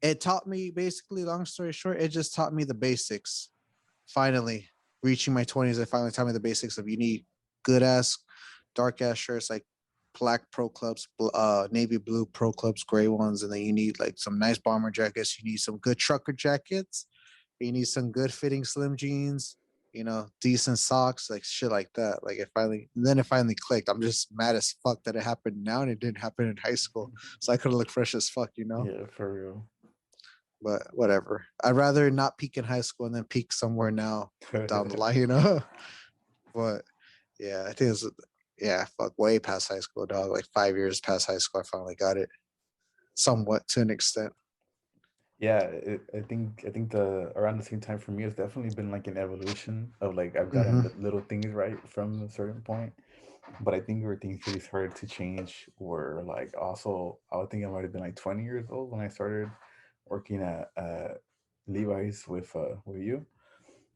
it taught me basically, long story short, it just taught me the basics. Finally, reaching my 20s, it finally taught me the basics of you need good ass, dark ass shirts like black pro clubs, navy blue pro clubs, gray ones, and then you need like some nice bomber jackets. You need some good trucker jackets. You need some good fitting slim jeans. Decent socks, like shit like that. Like then it finally clicked. I'm just mad as fuck that it happened now and it didn't happen in high school. So I could have looked fresh as fuck. Yeah, for real. But whatever. I'd rather not peak in high school and then peak somewhere now down the line. But yeah, I think fuck, way past high school, dog. Like 5 years past high school, I finally got it, somewhat to an extent. Yeah, I think the around the same time for me, it's definitely been like an evolution of like I've gotten Mm-hmm. the little things right from a certain point, but I think where things really started to change were like also I would think I might have been like 20 years old when I started working at Levi's with you.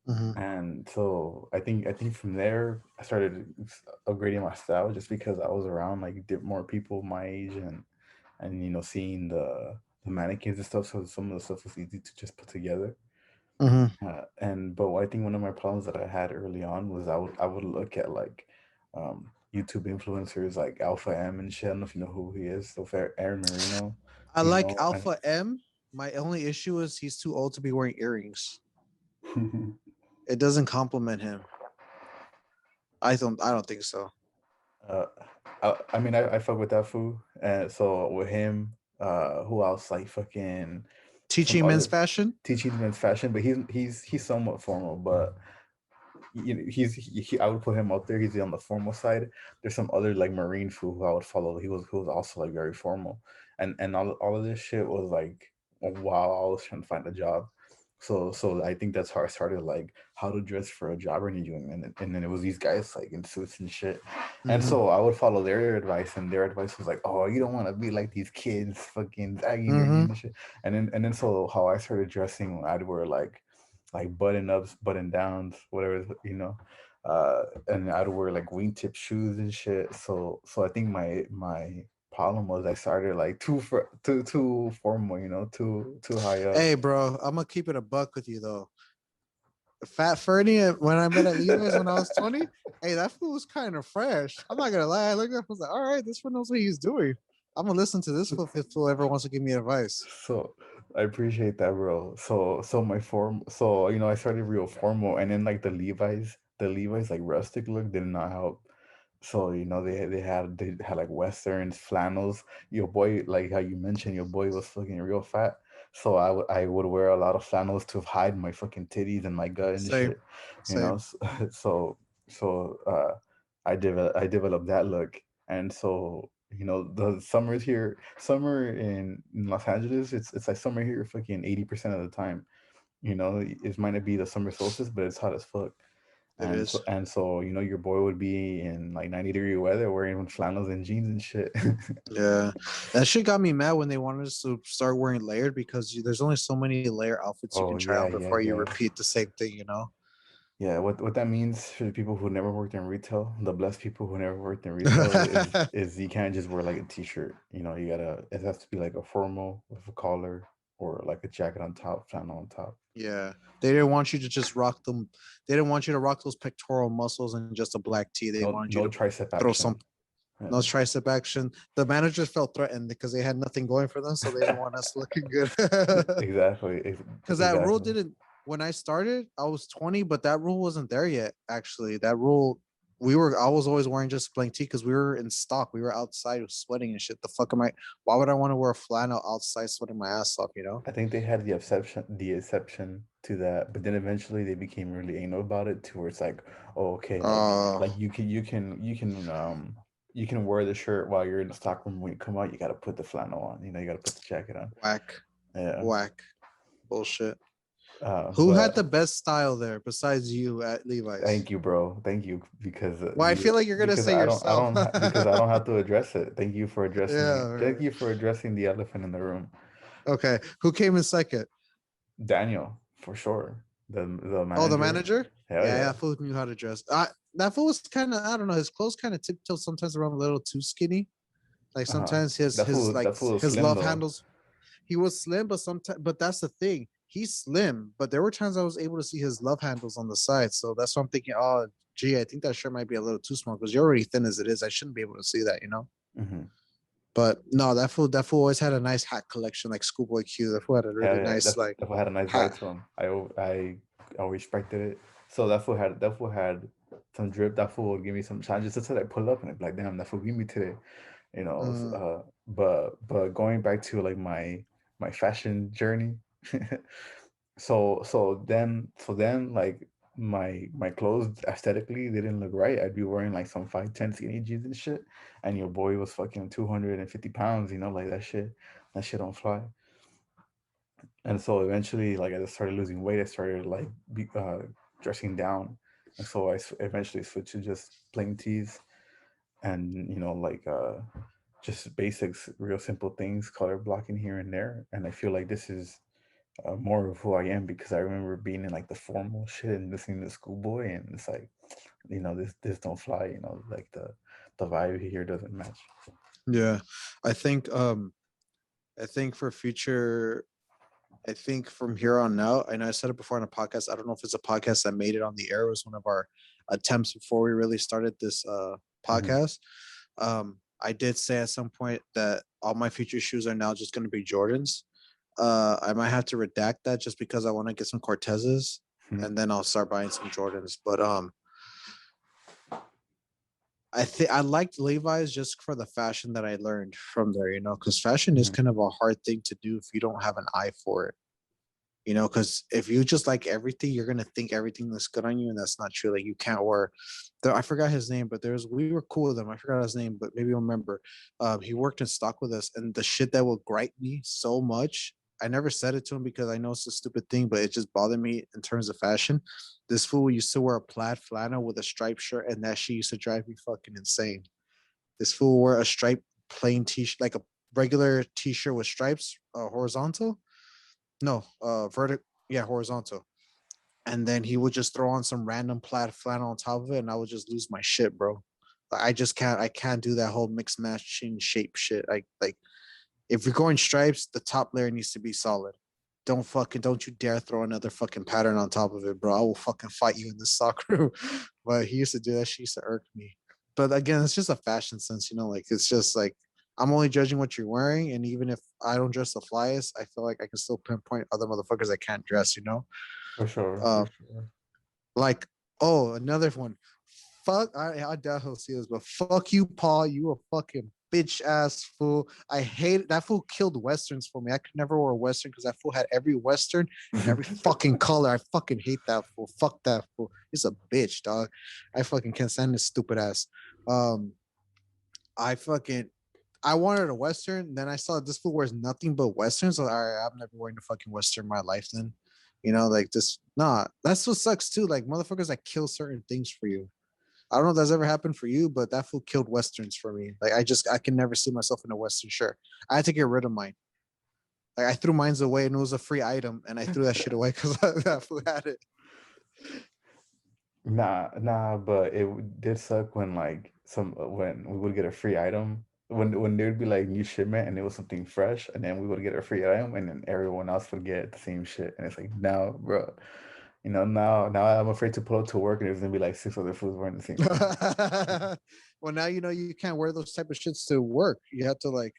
Mm-hmm. And so I think from there I started upgrading my style just because I was around like more people my age and seeing the mannequins and stuff. So some of the stuff was easy to just put together. Mm-hmm. And but I think one of my problems that I had early on was I would look at like YouTube influencers like Alpha M and shit. I don't know if you know who he is. So Aaron Marino, I like Alpha M. My only issue is he's too old to be wearing earrings. and It doesn't compliment him. I don't think so. Uh, I mean, I fuck with that fool. And so with him, who else? Like fucking some Teaching men's other fashion. teaching men's fashion, but he's somewhat formal. But I would put him up there. He's on the formal side. There's some other like Marine fool who I would follow. He was also like very formal, and all of this shit was like while I was trying to find a job. So I think that's how I started like how to dress for a job interview, and then it was these guys like in suits and shit, and Mm-hmm. so I would follow their advice, and their advice was like, oh, you don't want to be like these kids, fucking zagging your Mm-hmm. jeans and shit, and then so how I started dressing, I'd wear like button ups, button downs, whatever and I'd wear like wingtip shoes and shit. So I think my problem was I started like too formal, too high up. Hey, bro, I'm gonna keep it a buck with you though. Fat Fernie, when I met at Levi's when I was 20, hey, that fool was kind of fresh. I'm not gonna lie. I looked at him, was like, all right, this one knows what he's doing. I'm gonna listen to this fool if fool ever wants to give me advice. So I appreciate that, bro. So my form, so I started real formal, and then like the Levi's like rustic look did not help. So they had like westerns, flannels. Your boy, like how you mentioned, your boy was fucking real fat. So I would wear a lot of flannels to hide my fucking titties and my gut and Same, shit, you know. same. So I developed that look, and so the summers here, summer in Los Angeles, it's like summer here, fucking 80% of the time. It might not be the summer solstice, but it's hot as fuck. It And is. so and so, your boy would be in like 90-degree weather wearing flannels and jeans and shit. Yeah, that shit got me mad when they wanted us to start wearing layered because there's only so many layer outfits you can Oh try yeah, on yeah, before you yeah. repeat the same thing. Yeah, what that means for the people who never worked in retail, the blessed people who never worked in retail is you can't just wear like a t-shirt. You gotta, it has to be like a formal with a collar or like a jacket on top, flannel on top. Yeah, they didn't want you to just rock them. They didn't want you to rock those pectoral muscles in just a black tee. They No, wanted you no to tricep throw some action. no Yeah. tricep action. The managers felt threatened because they had nothing going for them, so they didn't want us looking good. Exactly. Because that rule Exactly. didn't. When I started, I was 20, but that rule wasn't there yet. Actually, that rule we were. I was always wearing just plain tee because we were in stock. We were outside sweating and shit. The fuck am I? Why would I want to wear a flannel outside sweating my ass off? You know? I think they had the exception to that, but then eventually they became really anal about it to where it's like, oh, okay, Uh, like you can wear the shirt while you're in the stockroom. When you come out, you got to put the flannel on. You got to put the jacket on. whack, Yeah. whack, bullshit. Who had the But best style there besides you at Levi's? thank you, bro. Thank you Well, I feel like you're gonna because say yourself. because I don't have to address it. Thank you for addressing it. Yeah. Thank you for addressing the elephant in the room. Okay. Who came in second? Daniel, for sure. The Oh, the manager. manager. Hell Yeah, yeah. that fool knew how to dress. That fool was kind of, I don't know. His clothes kind of tiptoe sometimes around a little too skinny. Like Uh-huh. sometimes his like That fool is his slim love though. handles. He was slim, but that's the thing. He's slim, but there were times I was able to see his love handles on the side. So that's why I'm thinking, oh, gee, I think that shirt might be a little too small because you're already thin as it is. I shouldn't be able to see that, you know. Hmm. But no, that fool always had a nice hat collection, like Schoolboy Q. That fool had a Hell really yeah. nice like That fool had a nice hat. vibe to him. I always respected it. So that fool had some drip. That fool would give me some challenges until I pull up and I'd be like, damn, that fool give me today. Mm, But going back to like my fashion journey. So then like my clothes aesthetically they didn't look right. I'd be wearing like some 5'10" skinny jeans and shit, and your boy was fucking 250 pounds. Like that shit don't fly. And so eventually, like I just started losing weight. I started like dressing down, and so eventually switched to just plain tees and like just basics, real simple things, color blocking here and there. And I feel like this is more of who I am because I remember being in like the formal shit and listening to Schoolboy, and it's like, this don't fly. Like the vibe here doesn't match. yeah, I think um I think for future, I think from here on out, I know I said it before on a podcast. I don't know if it's a podcast that made it on the air. It was one of our attempts before we really started this Hmm. podcast. I did say at some point that all my future shoes are now just going to be Jordans. I might have to redact that just because I want to get some Cortezes, and then I'll start buying some Jordans. But I think I liked Levi's just for the fashion that I learned from there. Because fashion is Hmm. kind of a hard thing to do if you don't have an eye for it. Because if you just like everything, you're gonna think everything that's good on you, and that's not true. Like you can't wear. I forgot his name, but we were cool with him. I forgot his name, but maybe you'll remember. He worked in stock with us, and the shit that will gripe me so much. I never said it to him because I know it's a stupid thing, but it just bothered me in terms of fashion. This fool used to wear a plaid flannel with a striped shirt, and that shit used to drive me fucking insane. This fool wore a striped plain t-shirt, like a regular t-shirt with stripes, horizontal. No, vertical. Yeah, horizontal. And then he would just throw on some random plaid flannel on top of it, and I would just lose my shit, bro. Like, I just can't. I can't do that whole mix matching shape shit. Like if you're going stripes, the top layer needs to be solid. Don't you dare throw another fucking pattern on top of it, bro. I will fucking fight you in this soccer room. But he used to do that. She used to irk me. But again, it's just a fashion sense, like it's just like I'm only judging what you're wearing, and even if I don't dress the flyest, I feel like I can still pinpoint other motherfuckers that can't dress. For sure, for Uh, sure. like, oh, another one. Fuck, I doubt he'll see this, but fuck you, Paul. You a fucking bitch ass fool. I hate that fool killed westerns for me. I could never wear a western because that fool had every western in every fucking color. I fucking hate that fool. Fuck that fool. He's a bitch, dog. I fucking can't stand this stupid ass. Um, I fucking I wanted a western. Then I saw this fool wears nothing but westerns. So all right, I'm never wearing a fucking western in my life. Then, like this. Nah, that's what sucks too. Like motherfuckers that kill certain things for you. I don't know if that's ever happened for you, but that fool killed westerns for me. Like I can never see myself in a western shirt. I had to get rid of mine. Like I threw mine away and it was a free item, and I threw that shit away because that fool had it. Nah, but it did suck when like when we would get a free item when there'd be like new shipment and it was something fresh, and then we would get a free item, and then everyone else would get the same shit, and it's like now, bro, now I'm afraid to pull up to work, and there's gonna be like six other fools wearing the same thing. Well, now you can't wear those type of shits to work. You have to like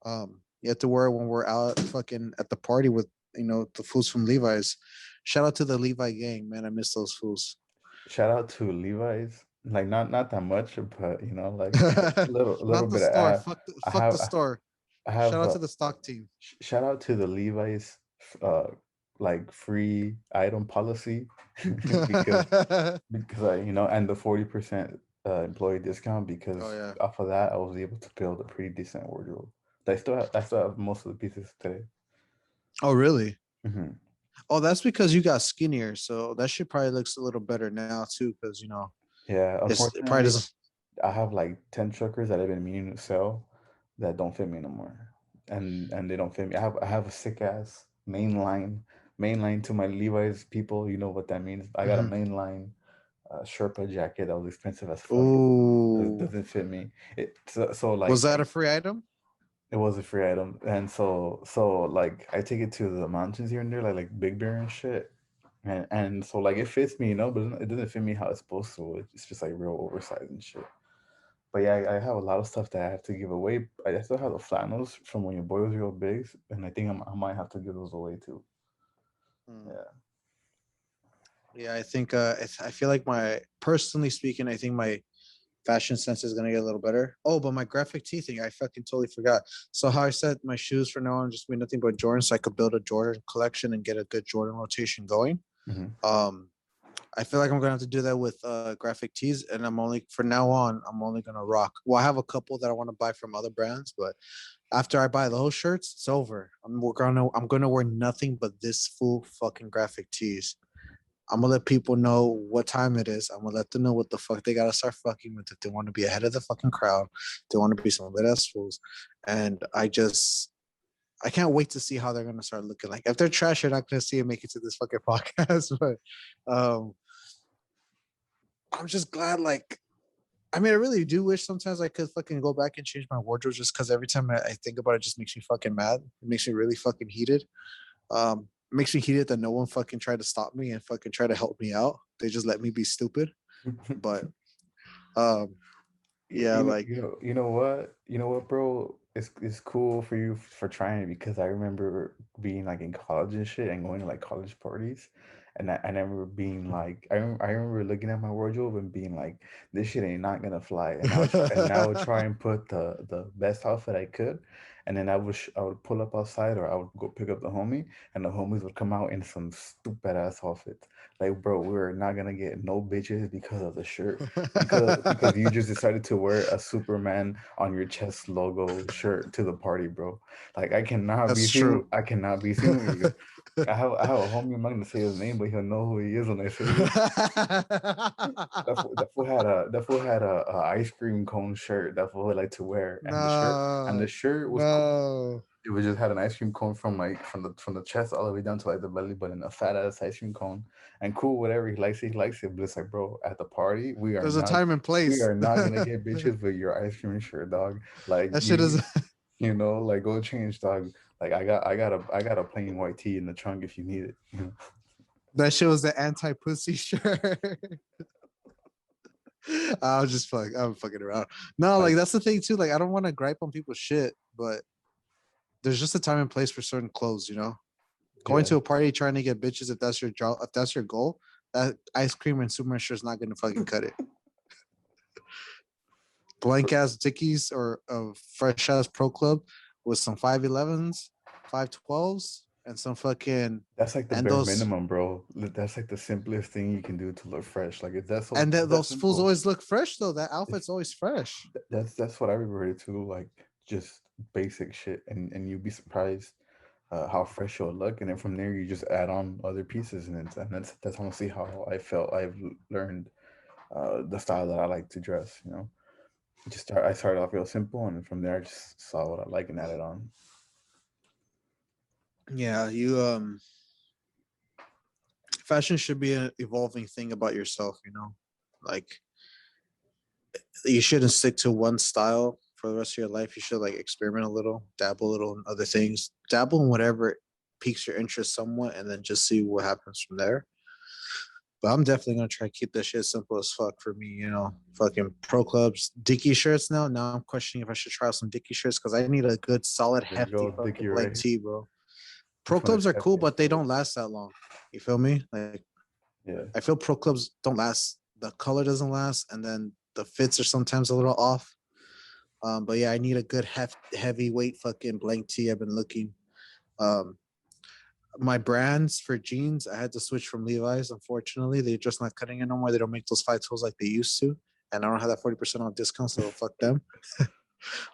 you have to wear it when we're out fucking at the party with the fools from Levi's. Shout out to the Levi gang, man. I miss those fools. Shout out to Levi's, like not that much, but like a little Not the bit. store. I Fuck have the store. I Shout have out to the stock team. shout out to the Levi's, uh, like free item policy, because and the 40% employee discount, Oh because yeah. off of that I was able to build a pretty decent wardrobe. I still have most of the pieces today. Oh really? Hmm. Oh, that's because you got skinnier. So that shit probably looks a little better now too, because Yeah, it probably unfortunately, doesn't. I have like 10 truckers that I've been meaning to sell that don't fit me no more. And they don't fit me. I have a sick ass main line to my Levi's people. You know what that means. I got a Mhm. main line Sherpa jacket that was expensive as fuck. Ooh, Doesn't fit me. So was like that a free item? it was a free item, and so like I take it to the mountains here and there, like Big Bear and shit, and so like it fits me, but it doesn't fit me how it's supposed to. It's just like real oversized and shit. But yeah, I have a lot of stuff that I have to give away. I still have the flannels from when your boy was real big, and I think I might have to give those away too. Hmm. Yeah. Yeah, I think I feel like my personally speaking, I think my fashion sense is gonna get a little better. Oh, but my graphic tee thing, I fucking totally forgot. So how I said my shoes for now on just be nothing but Jordan, so I could build a Jordan collection and get a good Jordan rotation going. Hmm. Um, I feel like I'm gonna have to do that with graphic tees, and I'm only from now on I'm only gonna rock. Well, I have a couple that I want to buy from other brands, but after I buy those shirts, it's over. I'm gonna wear nothing but this full fucking graphic tees. I'm gonna let people know what time it is. I'm gonna let them know what the fuck they gotta start fucking with if they want to be ahead of the fucking crowd. They want to be some lit ass fools, and I can't wait to see how they're gonna start looking like. If they're trash, you're not gonna see it make it to this fucking podcast. But um, I'm just glad. Like, I mean, I really do wish sometimes I could fucking go back and change my wardrobe, just because every time I think about it, it just makes me fucking mad. It makes me really fucking heated. It makes me heated that no one fucking tried to stop me and fucking try to help me out. They just let me be stupid. But um, yeah, like You know what, bro? It's cool for you for trying, because I remember being like in college and shit and going to like college parties, and I remember being like I remember looking at my wardrobe and being like, this shit ain't not gonna fly, and I would try and put the best outfit I could, and then I would pull up outside, or I would go pick up the homie, and the homies would come out in some stupid ass outfits. Like, bro, we're not gonna get no bitches because of the shirt, because you just decided to wear a Superman on your chest logo shirt to the party, bro. Like that's true. I cannot be seen with you. I have a homie. I'm not gonna say his name, but he'll know who he is when I say it. That fool had a ice cream cone shirt that fool would like to wear, and the No, shirt was cool. no. It was just had an ice cream cone from like from the chest all the way down to like the belly button, a fat ass ice cream cone, and cool, whatever, he likes it. But it's like, bro, at the party There's a time and place. not gonna get bitches with your ice cream shirt, dog. Like That shit is like go change, dog. Like I got a plain white tee in the trunk if you need it. that shit was the anti pussy shirt. I'm fucking around. No, like Like, that's the thing too. Like I don't want to gripe on people's shit, but there's just a time and place for certain clothes. Going yeah. to a party trying to get bitches, if that's your job, if that's your goal, that ice cream and Superman shirt is not gonna fucking cut it. Blank ass Dickies or a fresh ass Pro Club with some 511s, 512s, and some fucking That's like the and bare those minimum, bro. That's like the simplest thing you can do to look fresh. Like and it's that those fools simple. always look fresh though. That It's outfit's always fresh. that's what I reverted to, like just basic shit, and you'd be surprised how fresh you'll look, and then from there you just add on other pieces, and that's honestly how I felt. I've learned the style that I like to dress. I started off real simple, and from there I just saw what I like and added on. Yeah, you fashion should be an evolving thing about yourself. Like you shouldn't stick to one style for the rest of your life, you should like experiment a little, dabble a little in other things, dabble in whatever piques your interest somewhat, and then just see what happens from there. But I'm definitely gonna try to keep this shit simple as fuck for me. Fucking pro clubs, Dickie shirts now. Now I'm questioning if I should try out some Dickie shirts because I need a good, solid, There you hefty go, Dickie fucking blank Ray. tee, bro. Pro Which one clubs is are cool, hefty? but they don't last that long. You feel me? Like Yeah. I feel pro clubs don't last. The color doesn't last, and then the fits are sometimes a little off. But yeah, I need a good heavyweight fucking blank tee. I've been looking. Um, my brands for jeans, I had to switch from Levi's. Unfortunately, they're just not cutting it no more. They don't make those 5 toes like they used to, and I don't have that 40% off discount, so fuck them.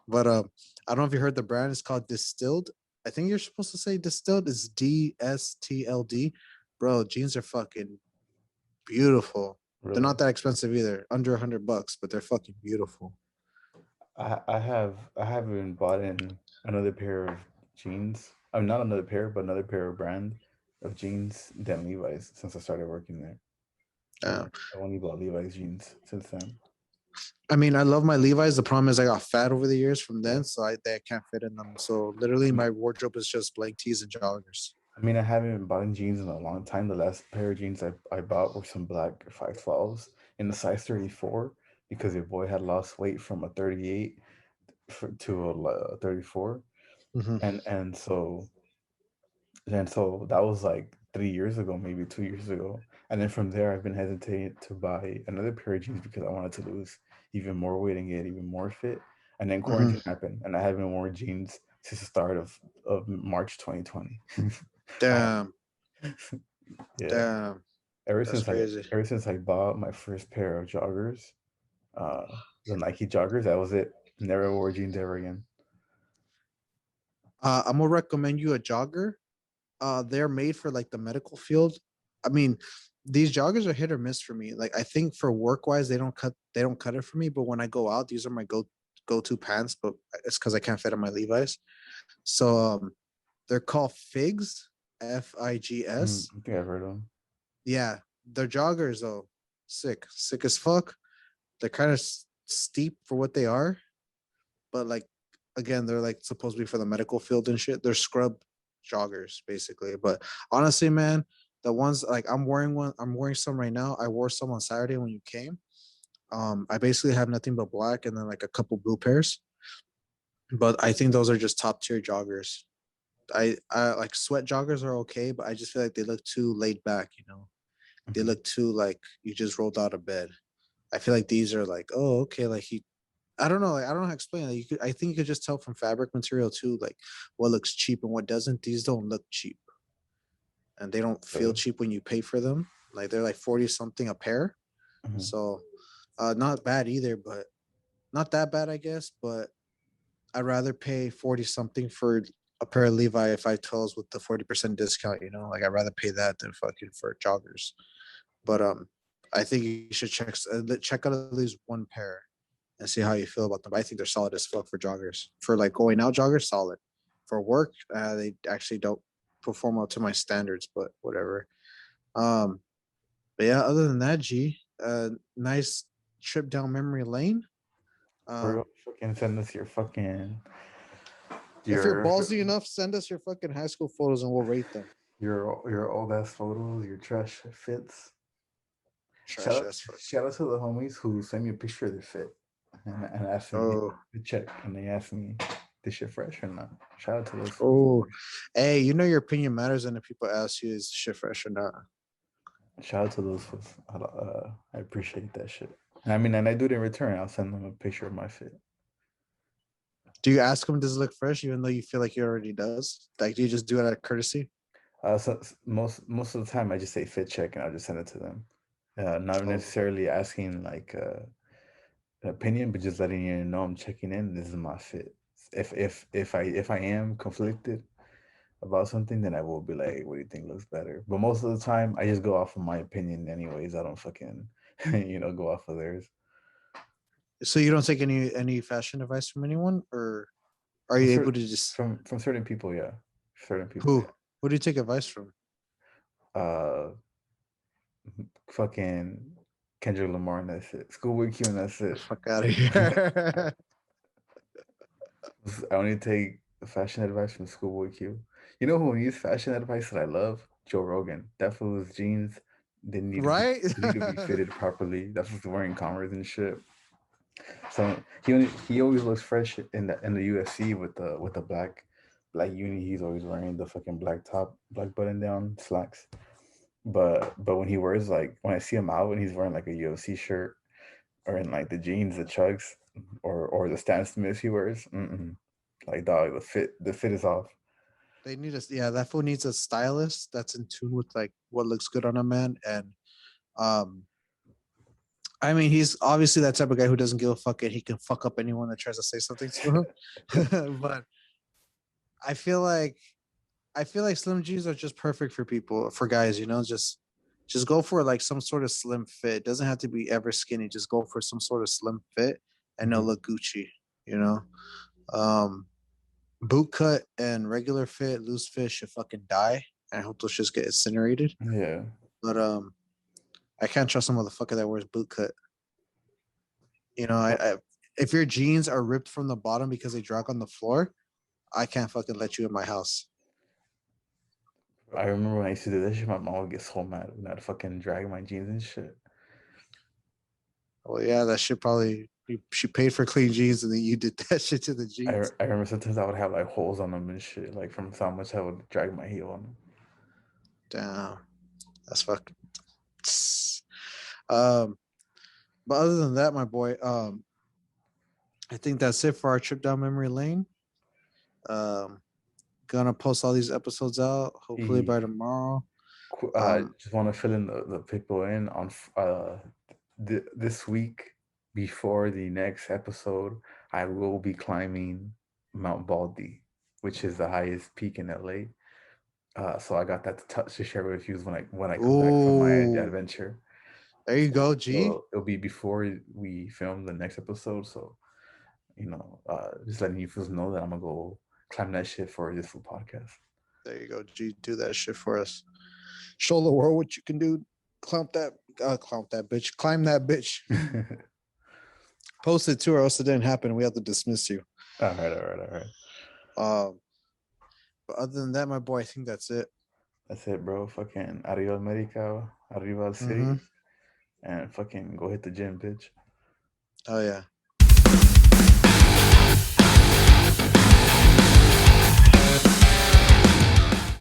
But I don't know if you heard the brand. It's called Distilled. I think you're supposed to say Distilled. It's DSTLD. Bro, jeans are fucking beautiful. They're Really? not that expensive either, under $100, but they're fucking beautiful. I haven't bought in another pair of jeans. I'm not another pair, but another pair of brand of jeans than Levi's since I started working there. Uh, I only bought Levi's jeans since then. I mean, I love my Levi's. The problem is I got fat over the years from Yeah. then, so I can't fit in them. So literally, my wardrobe is just blank tees and joggers. I mean, I haven't bought jeans in a long time. The last pair of jeans I bought were some black 512s in the size 34 because your boy had lost weight from a 38 to a 34. Mm-hmm. And so that was like 3 years ago, maybe 2 years ago. And then from there, I've been hesitating to buy another pair of jeans because I wanted to lose even more weight and get even more fit. And then Mm-hmm. quarantine happened, and I haven't worn jeans since the start of March 2020. I, Damn, yeah, damn, ever that's since I crazy. ever since I bought my first pair of joggers, uh, the Nike joggers, that was it. Never wore jeans ever again. I'm gonna recommend you a jogger. They're made for like the medical field. I mean, these joggers are hit or miss for me. Like I think for work wise, they don't cut it for me. But when I go out, these are my go to pants. But it's because I can't fit in my Levi's. So they're called Figs, FIGS. I think I've heard of them. Yeah, they're joggers though. Sick as fuck. They're kind of steep for what they are, but like again, they're like supposed to be for the medical field and shit. They're scrub joggers basically. But honestly, man, the ones like I'm wearing one. I'm wearing some right now. I wore some on Saturday when you came. I basically have nothing but black and then like a couple blue pairs. But I think those are just top tier joggers. I like sweat joggers are okay, but I just feel like they look too laid back. They Mhm. look too like you just rolled out of bed. I feel like these are like, oh, okay, like he I don't know. Like, I don't know how to explain it. I think you could just tell from fabric material too, like what looks cheap and what doesn't. These don't look cheap, and they don't feel Really? cheap when you pay for them. Like they're like 40 something a pair. Mhm. So, not bad either, but not that bad, I guess. But I'd rather pay 40 something for a pair of Levi if I tells with the 40% discount. Like I'd rather pay that than fucking for joggers. But I think you should check out at least one pair and see how you feel about them. I think they're solid as fuck for joggers. For like going out joggers, solid. For work, they actually don't perform up to my standards, but whatever. Um, but yeah, other than that, nice trip down memory lane. Bro, Um, fucking send us if you're your ballsy enough, send us your fucking high school photos and we'll rate them. your old ass photos, your trash fits. Trash ass fuck. Shout out to the homies who sent me a picture of their fit and asked me Oh, to check, and they asked me this shit fresh or not. Shout out to those oh, homies. hey, your opinion matters, and if people ask you is shit fresh or not. Shout out to those fools. I appreciate that shit. And I mean, and I do it in return. I'll send them a picture of my fit. Do you ask him does it look fresh, even though you feel like he already does? Like, do you just do it out of courtesy? Most of the time, I just say fit check, and I'll just send it to them. Not Oh, necessarily asking like an opinion, but just letting you know I'm checking in. This is my fit. If I am conflicted about something, then I will be like, "What do you think looks better?" But most of the time, I just go off of my opinion, anyways. I don't fucking go off of theirs. so you don't take any fashion advice from anyone, or are From you certain able to just from certain people, yeah. Certain people, who yeah. who do you take advice from? Uh, fucking Kendrick Lamar, and that's it. Schoolboy Q, and that's it. Fuck out of here. I only take fashion advice from Schoolboy Q. You know who needs fashion advice that I love? Joe Rogan. That fool's jeans, Right? they need to be fitted properly. That's what's wearing Converse and shit. So he always looks fresh in the UFC with the black uni. He's always wearing the fucking black top, black button down slacks. But when he wears like when I see him out and he's wearing like a UFC shirt or in like the jeans, the chugs, or the Stan Smiths he wears, like dog, the fit is off. They need a yeah, that fool needs a stylist that's in tune with like what looks good on a man. And um I mean, he's obviously that type of guy who doesn't give a fuck and he can fuck up anyone that tries to say something to him. But I feel like slim jeans are just perfect for people, for guys, you know, just go for like some sort of slim fit. It doesn't have to be ever skinny. Just go for some sort of slim fit and they'll Mhm. look Gucci, you know. Um Boot cut and regular fit, loose fit should fucking die. I hope those just get incinerated. Yeah, But I can't trust a motherfucker that wears boot cut. You know, I if your jeans are ripped from the bottom because they drag on the floor, I can't fucking let you in my house. I remember when I used to do that shit. My mom would get so mad when I'd fucking drag my jeans and shit. Well, yeah, that shit probably she paid for clean jeans and then you did that shit to the jeans. I remember sometimes I would have like holes on them and shit, like from how much I would drag my heel on them. Damn, that's fucking. Um, but other than that, my boy, I think that's it for our trip down memory lane. Um, gonna post all these episodes out hopefully by tomorrow. Just want to fill in the people in on this week before the next episode. I will be climbing Mount Baldy, which is the highest peak in LA. So I got that to share with you when I come back from my Ooh, adventure. there you go, G. So it'll be before we film the next episode. So just letting you fools know that I'm gonna go climb that shit for this full podcast. There you go, G. Do that shit for us. Show the world what you can do. Climb that bitch. Climb that bitch. Post it too, or else it didn't happen. We have to dismiss you. All right, all right, all right. Um, but other than that, my boy, I think that's it. That's it, bro. Fucking Arriba America, Arriba Mm-hmm. City, and fucking go hit the gym, bitch. Oh yeah.